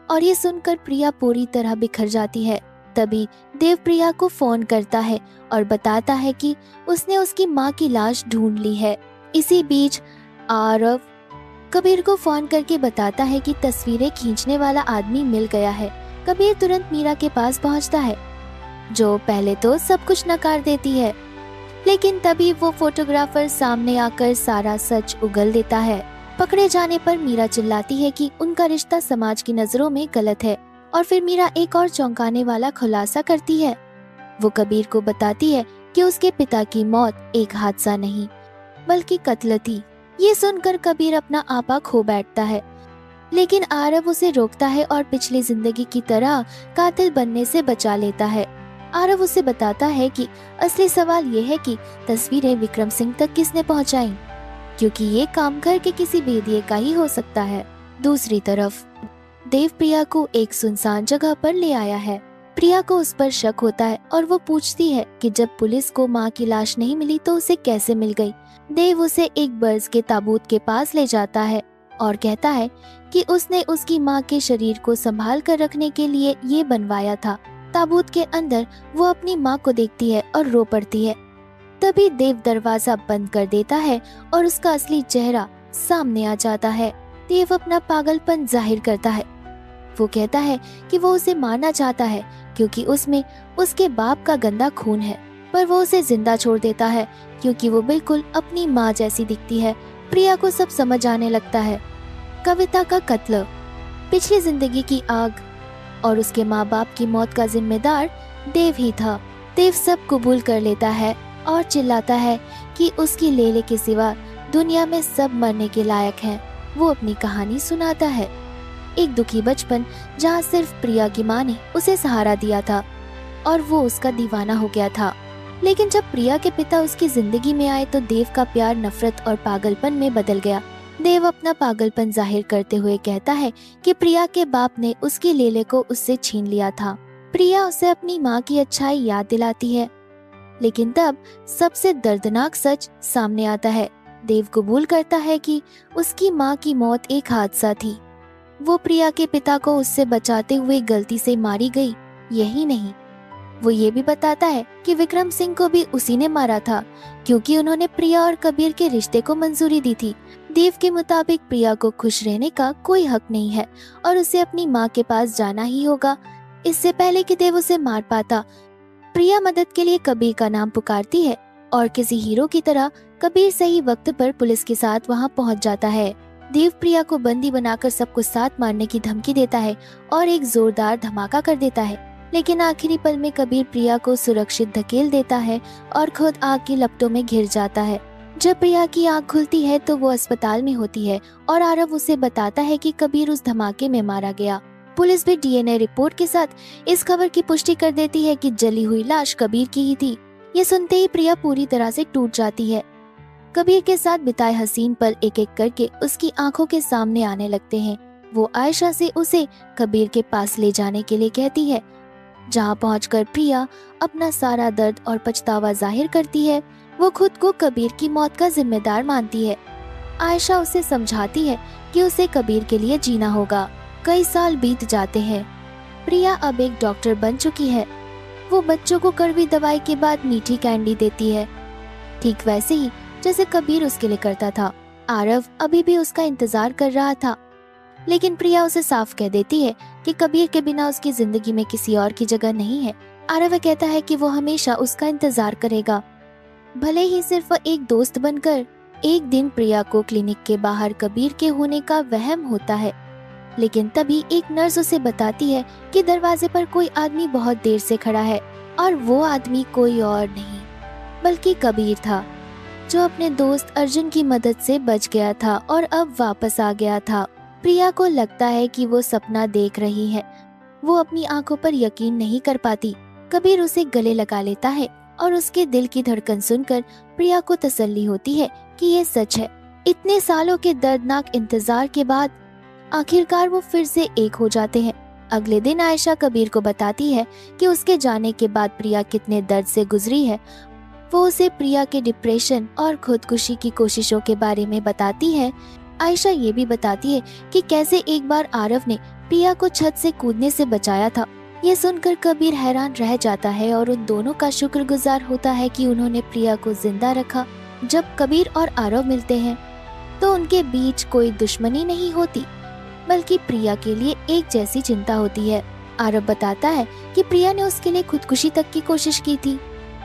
और ये सुनकर प्रिया पूरी तरह बिखर जाती है। तभी देव प्रिया को फोन करता है और बताता है कि उसने उसकी माँ की लाश ढूंढ ली है। इसी बीच आरव कबीर को फोन करके बताता है कि तस्वीरें खींचने वाला आदमी मिल गया है। कबीर तुरंत मीरा के पास पहुंचता है, जो पहले तो सब कुछ नकार देती है, लेकिन तभी वो फोटोग्राफर सामने आकर सारा सच उगल देता है। पकड़े जाने पर मीरा चिल्लाती है कि उनका रिश्ता समाज की नजरों में गलत है और फिर मीरा एक और चौंकाने वाला खुलासा करती है। वो कबीर को बताती है कि उसके पिता की मौत एक हादसा नहीं बल्कि कत्ल थी। ये सुनकर कबीर अपना आपा खो बैठता है, लेकिन आरव उसे रोकता है और पिछली जिंदगी की तरह कातिल बनने से बचा लेता है। आरव उसे बताता है कि असली सवाल ये है कि तस्वीरें विक्रम सिंह तक किसने पहुंचाई, क्योंकि ये काम घर के किसी भेदिए का ही हो सकता है। दूसरी तरफ देव प्रिया को एक सुनसान जगह पर ले आया है। प्रिया को उस पर शक होता है और वो पूछती है कि जब पुलिस को माँ की लाश नहीं मिली तो उसे कैसे मिल गई। देव उसे एक बर्ज के ताबूत के पास ले जाता है और कहता है कि उसने उसकी माँ के शरीर को संभाल कर रखने के लिए ये बनवाया था। ताबूत के अंदर वो अपनी माँ को देखती है और रो पड़ती है। तभी देव दरवाजा बंद कर देता है और उसका असली चेहरा सामने आ जाता है। देव अपना पागलपन जाहिर करता है। वो कहता है कि वो उसे मारना चाहता है क्योंकि उसमें उसके बाप का गंदा खून है, पर वो उसे जिंदा छोड़ देता है क्योंकि वो बिल्कुल अपनी माँ जैसी दिखती है। प्रिया को सब समझ आने लगता है। कविता का कत्ल, पिछली जिंदगी की आग और उसके माँ बाप की मौत का जिम्मेदार देव ही था। देव सब कबूल कर लेता है और चिल्लाता है कि उसकी लेले के सिवा दुनिया में सब मरने के लायक हैं। वो अपनी कहानी सुनाता है, एक दुखी बचपन जहाँ सिर्फ प्रिया की माँ ने उसे सहारा दिया था और वो उसका दीवाना हो गया था। लेकिन जब प्रिया के पिता उसकी जिंदगी में आए तो देव का प्यार नफरत और पागलपन में बदल गया। देव अपना पागलपन जाहिर करते हुए कहता है कि प्रिया के बाप ने उसकी लेले को उससे छीन लिया था। प्रिया उसे अपनी माँ की अच्छाई याद दिलाती है, लेकिन तब सबसे दर्दनाक सच सामने आता है। देव कबूल करता है कि उसकी माँ की मौत एक हादसा थी। वो प्रिया के पिता को उससे बचाते हुए गलती से मारी गई। यही नहीं, वो ये भी बताता है कि विक्रम सिंह को भी उसी ने मारा था क्योंकि उन्होंने प्रिया और कबीर के रिश्ते को मंजूरी दी थी। देव के मुताबिक प्रिया को खुश रहने का कोई हक नहीं है और उसे अपनी माँ के पास जाना ही होगा, इससे पहले कि देव उसे मार पाता। प्रिया मदद के लिए कबीर का नाम पुकारती है और किसी हीरो की तरह कबीर सही वक्त पर पुलिस के साथ वहाँ पहुँच जाता है। देव प्रिया को बंदी बनाकर सबको साथ मारने की धमकी देता है और एक जोरदार धमाका कर देता है, लेकिन आखिरी पल में कबीर प्रिया को सुरक्षित धकेल देता है और खुद आग की लपटों में घिर जाता है। जब प्रिया की आँख खुलती है तो वो अस्पताल में होती है और आरव उसे बताता है कि कबीर उस धमाके में मारा गया। पुलिस भी डीएनए रिपोर्ट के साथ इस खबर की पुष्टि कर देती है कि जली हुई लाश कबीर की ही थी। ये सुनते ही प्रिया पूरी तरह से टूट जाती है। कबीर के साथ बिताए हसीन पल एक एक करके उसकी आंखों के सामने आने लगते हैं। वो आयशा से उसे कबीर के पास ले जाने के लिए कहती है, जहाँ पहुंचकर प्रिया अपना सारा दर्द और पछतावा जाहिर करती है। वो खुद को कबीर की मौत का जिम्मेदार मानती है। आयशा उसे समझाती है कि उसे कबीर के लिए जीना होगा। कई साल बीत जाते हैं। प्रिया अब एक डॉक्टर बन चुकी है। वो बच्चों को कड़वी दवाई के बाद मीठी कैंडी देती है, ठीक वैसे ही जैसे कबीर उसके लिए करता था। आरव अभी भी उसका इंतजार कर रहा था, लेकिन प्रिया उसे साफ कह देती है कि कबीर के बिना उसकी जिंदगी में किसी और की जगह नहीं है। आरव कहता है कि वो हमेशा उसका इंतजार करेगा, भले ही सिर्फ एक दोस्त बनकर। एक दिन प्रिया को क्लिनिक के बाहर कबीर के होने का वहम होता है, लेकिन तभी एक नर्स उसे बताती है कि दरवाजे पर कोई आदमी बहुत देर से खड़ा है और वो आदमी कोई और नहीं बल्कि कबीर था, जो अपने दोस्त अर्जुन की मदद से बच गया था और अब वापस आ गया था। प्रिया को लगता है कि वो सपना देख रही है। वो अपनी आंखों पर यकीन नहीं कर पाती। कबीर उसे गले लगा लेता है और उसके दिल की धड़कन सुनकर प्रिया को तसल्ली होती है कि ये सच है। इतने सालों के दर्दनाक इंतजार के बाद आखिरकार वो फिर से एक हो जाते हैं। अगले दिन आयशा कबीर को बताती है कि उसके जाने के बाद प्रिया कितने दर्द से गुजरी है। वो उसे प्रिया के डिप्रेशन और खुदकुशी की कोशिशों के बारे में बताती है। आयशा ये भी बताती है कि कैसे एक बार आरव ने प्रिया को छत से कूदने से बचाया था। ये सुनकर कबीर हैरान रह जाता है और उन दोनों का शुक्रगुजार होता है कि उन्होंने प्रिया को जिंदा रखा। जब कबीर और आरव मिलते हैं तो उनके बीच कोई दुश्मनी नहीं होती, बल्कि प्रिया के लिए एक जैसी चिंता होती है। आरव बताता है कि प्रिया ने उसके लिए खुदकुशी तक की कोशिश की थी।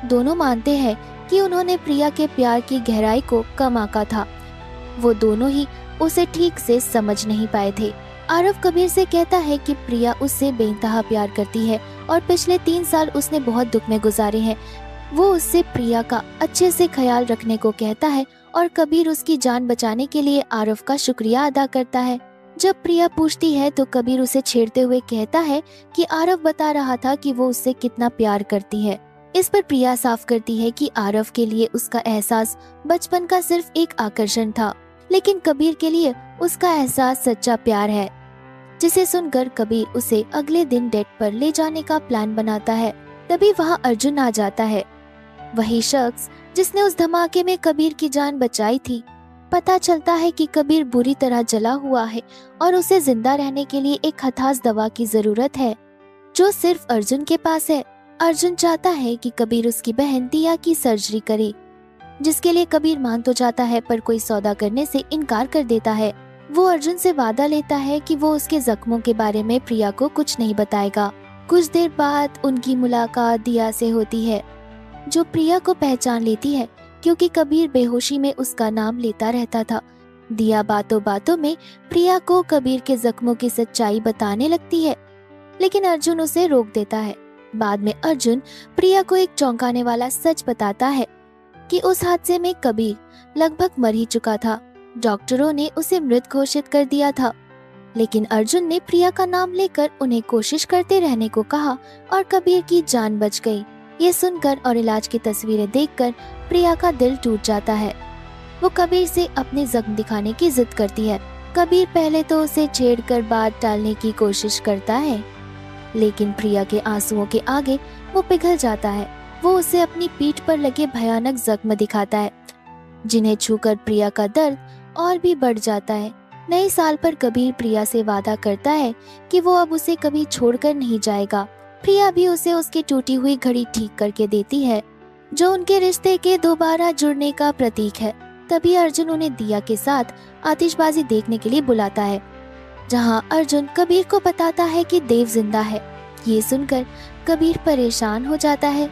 दोनों मानते हैं कि उन्होंने प्रिया के प्यार की गहराई को कम आंका था। वो दोनों ही उसे ठीक से समझ नहीं पाए थे। आरव कबीर से कहता है कि प्रिया उससे बेइंतहा प्यार करती है और पिछले 3 साल उसने बहुत दुख में गुजारे हैं। वो उससे प्रिया का अच्छे से ख्याल रखने को कहता है और कबीर उसकी जान बचाने के लिए आरव का शुक्रिया अदा करता है। जब प्रिया पूछती है तो कबीर उसे छेड़ते हुए कहता है कि आरव बता रहा था कि वो उससे कितना प्यार करती है। इस पर प्रिया साफ करती है कि आरव के लिए उसका एहसास बचपन का सिर्फ एक आकर्षण था, लेकिन कबीर के लिए उसका एहसास सच्चा प्यार है। जिसे सुनकर कबीर उसे अगले दिन डेट पर ले जाने का प्लान बनाता है। तभी वहाँ अर्जुन आ जाता है, वही शख्स जिसने उस धमाके में कबीर की जान बचाई थी। पता चलता है कि कबीर बुरी तरह जला हुआ है और उसे जिंदा रहने के लिए एक खास दवा की जरूरत है, जो सिर्फ अर्जुन के पास है। अर्जुन चाहता है कि कबीर उसकी बहन दिया की सर्जरी करे, जिसके लिए कबीर मान तो जाता है पर कोई सौदा करने से इनकार कर देता है। वो अर्जुन से वादा लेता है कि वो उसके जख्मों के बारे में प्रिया को कुछ नहीं बताएगा। कुछ देर बाद उनकी मुलाकात दिया से होती है, जो प्रिया को पहचान लेती है क्योंकि कबीर बेहोशी में उसका नाम लेता रहता था। दिया बातों बातों में प्रिया को कबीर के जख्मों की सच्चाई बताने लगती है, लेकिन अर्जुन उसे रोक देता है। बाद में अर्जुन प्रिया को एक चौंकाने वाला सच बताता है कि उस हादसे में कबीर लगभग मर ही चुका था। डॉक्टरों ने उसे मृत घोषित कर दिया था, लेकिन अर्जुन ने प्रिया का नाम लेकर उन्हें कोशिश करते रहने को कहा और कबीर की जान बच गई। ये सुनकर और इलाज की तस्वीरें देखकर प्रिया का दिल टूट जाता है। वो कबीर से अपने जख्म दिखाने की जिद करती है। कबीर पहले तो उसे छेड़कर बात टालने की कोशिश करता है, लेकिन प्रिया के आंसुओं के आगे वो पिघल जाता है। वो उसे अपनी पीठ पर लगे भयानक जख्म दिखाता है, जिन्हें छूकर प्रिया का दर्द और भी बढ़ जाता है। नए साल पर कबीर प्रिया से वादा करता है कि वो अब उसे कभी छोड़कर नहीं जाएगा। प्रिया भी उसे उसकी टूटी हुई घड़ी ठीक करके देती है, जो उनके रिश्ते के दोबारा जुड़ने का प्रतीक है। तभी अर्जुन उन्हें दिया के साथ आतिशबाजी देखने के लिए बुलाता है, जहां अर्जुन कबीर को बताता है कि देव जिंदा है। ये सुनकर कबीर परेशान हो जाता है,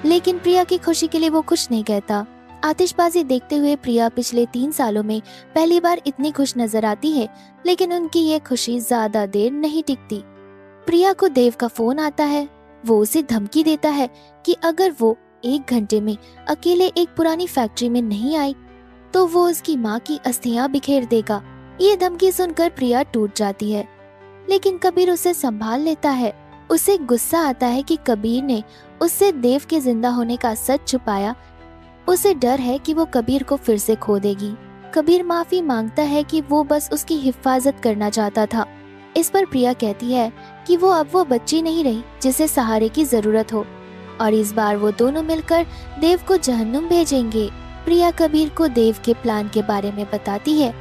लेकिन प्रिया की खुशी के लिए वो कुछ नहीं कहता। आतिशबाजी देखते हुए प्रिया पिछले 3 सालों में पहली बार इतनी खुश नजर आती है, लेकिन उनकी ये खुशी ज्यादा देर नहीं टिकती। प्रिया को देव का फोन आता है। वो उसे धमकी देता है कि अगर वो 1 घंटे में अकेले एक पुरानी फैक्ट्री में नहीं आई तो वो उसकी माँ की अस्थियां बिखेर देगा। ये धमकी सुनकर प्रिया टूट जाती है, लेकिन कबीर उसे संभाल लेता है। उसे गुस्सा आता है कि कबीर ने उससे देव के जिंदा होने का सच छुपाया। उसे डर है कि वो कबीर को फिर से खो देगी। कबीर माफी मांगता है कि वो बस उसकी हिफाजत करना चाहता था। इस पर प्रिया कहती है कि वो अब वो बच्ची नहीं रही जिसे सहारे की जरूरत हो, और इस बार वो दोनों मिलकर देव को जहन्नुम भेजेंगे। प्रिया कबीर को देव के प्लान के बारे में बताती है।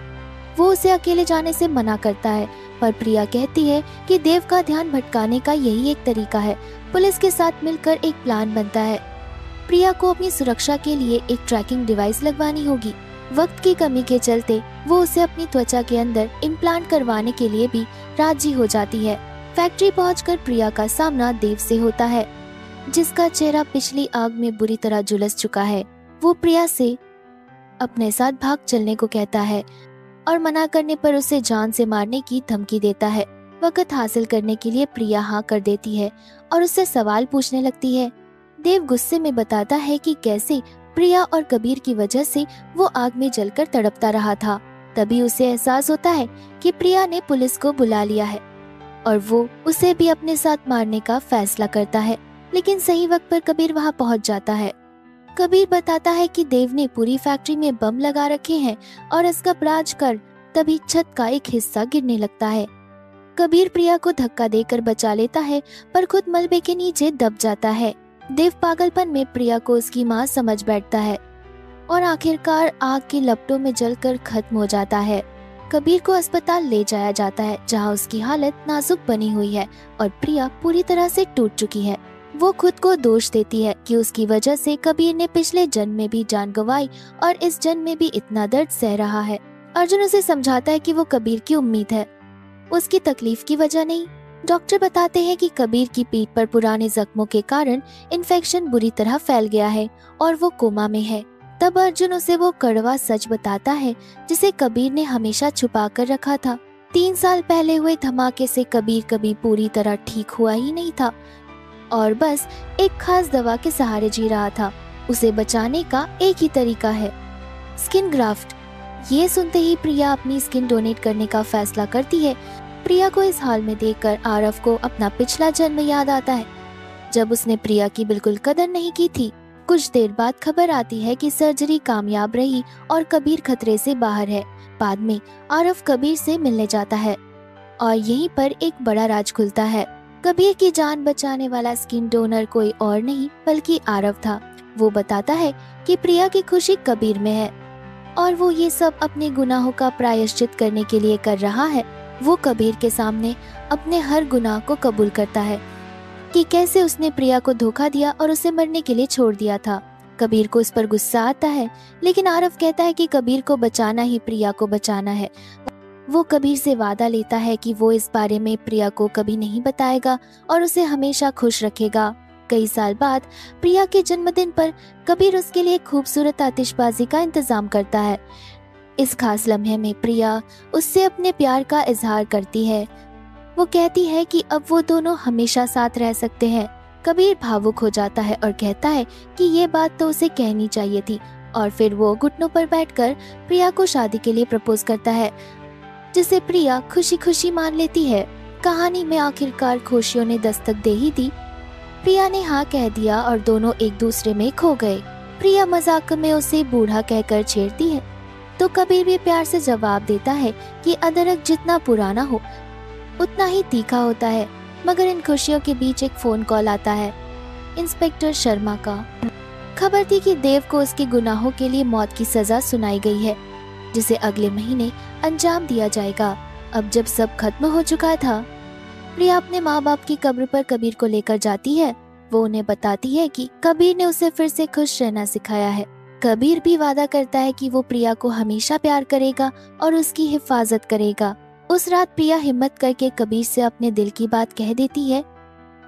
वो उसे अकेले जाने से मना करता है, पर प्रिया कहती है कि देव का ध्यान भटकाने का यही एक तरीका है। पुलिस के साथ मिलकर एक प्लान बनता है। प्रिया को अपनी सुरक्षा के लिए एक ट्रैकिंग डिवाइस लगवानी होगी। वक्त की कमी के चलते वो उसे अपनी त्वचा के अंदर इम्प्लांट करवाने के लिए भी राजी हो जाती है। फैक्ट्री पहुंचकर प्रिया का सामना देव से होता है, जिसका चेहरा पिछली आग में बुरी तरह झुलस चुका है। वो प्रिया से अपने साथ भाग चलने को कहता है और मना करने पर उसे जान से मारने की धमकी देता है। वक्त हासिल करने के लिए प्रिया हाँ कर देती है और उससे सवाल पूछने लगती है। देव गुस्से में बताता है कि कैसे प्रिया और कबीर की वजह से वो आग में जलकर तड़पता रहा था। तभी उसे एहसास होता है कि प्रिया ने पुलिस को बुला लिया है और वो उसे भी अपने साथ मारने का फैसला करता है, लेकिन सही वक्त पर कबीर वहां पहुंच जाता है। कबीर बताता है कि देव ने पूरी फैक्ट्री में बम लगा रखे हैं और इसका राज कर तभी छत का एक हिस्सा गिरने लगता है। कबीर प्रिया को धक्का देकर बचा लेता है, पर खुद मलबे के नीचे दब जाता है। देव पागलपन में प्रिया को उसकी माँ समझ बैठता है और आखिरकार आग की लपटों में जलकर खत्म हो जाता है। कबीर को अस्पताल ले जाया जाता है, जहाँ उसकी हालत नाजुक बनी हुई है और प्रिया पूरी तरह से टूट चुकी है। वो खुद को दोष देती है कि उसकी वजह से कबीर ने पिछले जन्म में भी जान गंवाई और इस जन्म में भी इतना दर्द सह रहा है। अर्जुन उसे समझाता है कि वो कबीर की उम्मीद है, उसकी तकलीफ की वजह नहीं। डॉक्टर बताते हैं कि कबीर की पीठ पर पुराने जख्मों के कारण इन्फेक्शन बुरी तरह फैल गया है और वो कोमा में है। तब अर्जुन उसे वो कड़वा सच बताता है जिसे कबीर ने हमेशा छुपा कर रखा था। 3 साल पहले हुए धमाके से कबीर कभी पूरी तरह ठीक हुआ ही नहीं था और बस एक खास दवा के सहारे जी रहा था। उसे बचाने का एक ही तरीका है, स्किन ग्राफ्ट। ये सुनते ही प्रिया अपनी स्किन डोनेट करने का फैसला करती है। प्रिया को इस हाल में देखकर आरव को अपना पिछला जन्म याद आता है, जब उसने प्रिया की बिल्कुल कदर नहीं की थी। कुछ देर बाद खबर आती है कि सर्जरी कामयाब रही और कबीर खतरे से बाहर है। बाद में आरव कबीर से मिलने जाता है। और यहीं पर एक बड़ा राज खुलता है। कबीर की जान बचाने वाला स्किन डोनर कोई और नहीं बल्कि आरव था। वो बताता है कि प्रिया की खुशी कबीर में है और वो ये सब अपने गुनाहों का प्रायश्चित करने के लिए कर रहा है। वो कबीर के सामने अपने हर गुनाह को कबूल करता है कि कैसे उसने प्रिया को धोखा दिया और उसे मरने के लिए छोड़ दिया था। कबीर को इस पर गुस्सा आता है, लेकिन आरव कहता है कि कबीर को बचाना ही प्रिया को बचाना है। वो कबीर से वादा लेता है कि वो इस बारे में प्रिया को कभी नहीं बताएगा और उसे हमेशा खुश रखेगा। कई साल बाद प्रिया के जन्मदिन पर कबीर उसके लिए खूबसूरत आतिशबाजी का इंतजाम करता है। इस खास लम्हे में प्रिया उससे अपने प्यार का इजहार करती है। वो कहती है कि अब वो दोनों हमेशा साथ रह सकते हैं। कबीर भावुक हो जाता है और कहता है कि ये बात तो उसे कहनी चाहिए थी, और फिर वो घुटनों पर बैठकर प्रिया को शादी के लिए प्रपोज करता है, जिसे प्रिया खुशी खुशी मान लेती है। कहानी में आखिरकार खुशियों ने दस्तक दे ही दी। प्रिया ने हाँ कह दिया और दोनों एक दूसरे में खो गए। प्रिया मजाक में उसे बूढ़ा कहकर छेड़ती है, तो कबीर भी प्यार से जवाब देता है कि अदरक जितना पुराना हो उतना ही तीखा होता है। मगर इन खुशियों के बीच एक फोन कॉल आता है इंस्पेक्टर शर्मा का। खबर थी कि देव को उसके गुनाहों के लिए मौत की सजा सुनाई गई है, जिसे अगले महीने अंजाम दिया जाएगा। अब जब सब खत्म हो चुका था, प्रिया अपने माँ बाप की कब्र पर कबीर को लेकर जाती है। वो उन्हें बताती है कि कबीर ने उसे फिर से खुश रहना सिखाया है। कबीर भी वादा करता है कि वो प्रिया को हमेशा प्यार करेगा और उसकी हिफाजत करेगा। उस रात प्रिया हिम्मत करके कबीर से अपने दिल की बात कह देती है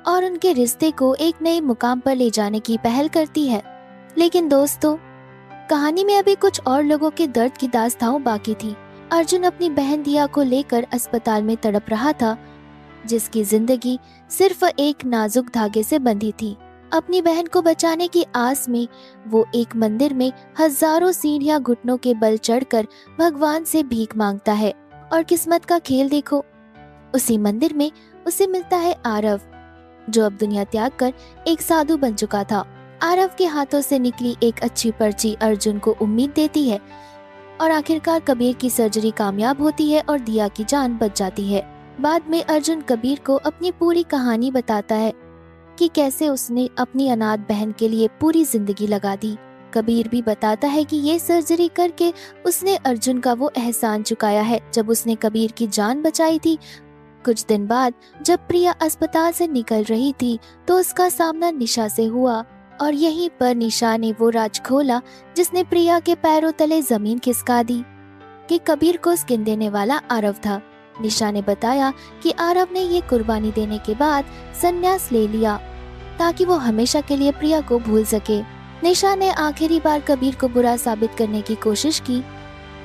और उनके रिश्ते को एक नए मुकाम पर ले जाने की पहल करती है। लेकिन दोस्तों, कहानी में अभी कुछ और लोगों के दर्द की दास्तां बाकी थी। अर्जुन अपनी बहन दिया को लेकर अस्पताल में तड़प रहा था, जिसकी जिंदगी सिर्फ एक नाजुक धागे से बंधी थी। अपनी बहन को बचाने की आस में वो एक मंदिर में हजारों सीढ़ियां घुटनों के बल चढ़कर भगवान से भीख मांगता है। और किस्मत का खेल देखो, उसी मंदिर में उसे मिलता है आरव, जो अब दुनिया त्याग कर एक साधु बन चुका था। आरव के हाथों से निकली एक अच्छी पर्ची अर्जुन को उम्मीद देती है और आखिरकार कबीर की सर्जरी कामयाब होती है और दिया की जान बच जाती है। बाद में अर्जुन कबीर को अपनी पूरी कहानी बताता है कि कैसे उसने अपनी अनाथ बहन के लिए पूरी जिंदगी लगा दी। कबीर भी बताता है कि ये सर्जरी करके उसने अर्जुन का वो एहसान चुकाया है जब उसने कबीर की जान बचाई थी। कुछ दिन बाद जब प्रिया अस्पताल से निकल रही थी तो उसका सामना निशा से हुआ और यहीं पर निशा ने वो राज खोला जिसने प्रिया के पैरों तले जमीन खिसका दी कि कबीर को स्किन देने वाला आरव था। निशा ने बताया कि आरव ने ये कुर्बानी देने के बाद संन्यास ले लिया ताकि वो हमेशा के लिए प्रिया को भूल सके। निशा ने आखिरी बार कबीर को बुरा साबित करने की कोशिश की,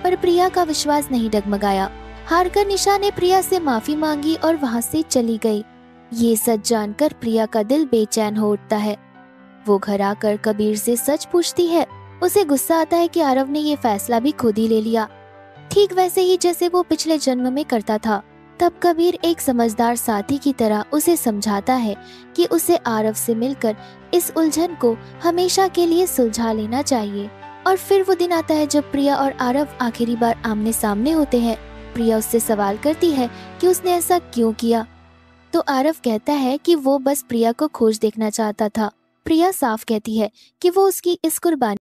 पर प्रिया का विश्वास नहीं डगमगाया। हारकर निशा ने प्रिया से माफी मांगी और वहाँ से चली गई। ये सच जानकर प्रिया का दिल बेचैन हो उठता है। वो घर आकर कबीर से सच पूछती है। उसे गुस्सा आता है कि आरव ने ये फैसला भी खुद ही ले लिया, ठीक वैसे ही जैसे वो पिछले जन्म में करता था। तब कबीर एक समझदार साथी की तरह उसे समझाता है कि उसे आरव से मिलकर इस उलझन को हमेशा के लिए सुलझा लेना चाहिए। और फिर वो दिन आता है जब प्रिया और आरव आखिरी बार आमने सामने होते हैं। प्रिया उससे सवाल करती है कि उसने ऐसा क्यों किया, तो आरव कहता है कि वो बस प्रिया को खुश देखना चाहता था। प्रिया साफ कहती है कि वो उसकी इस कुर्बानी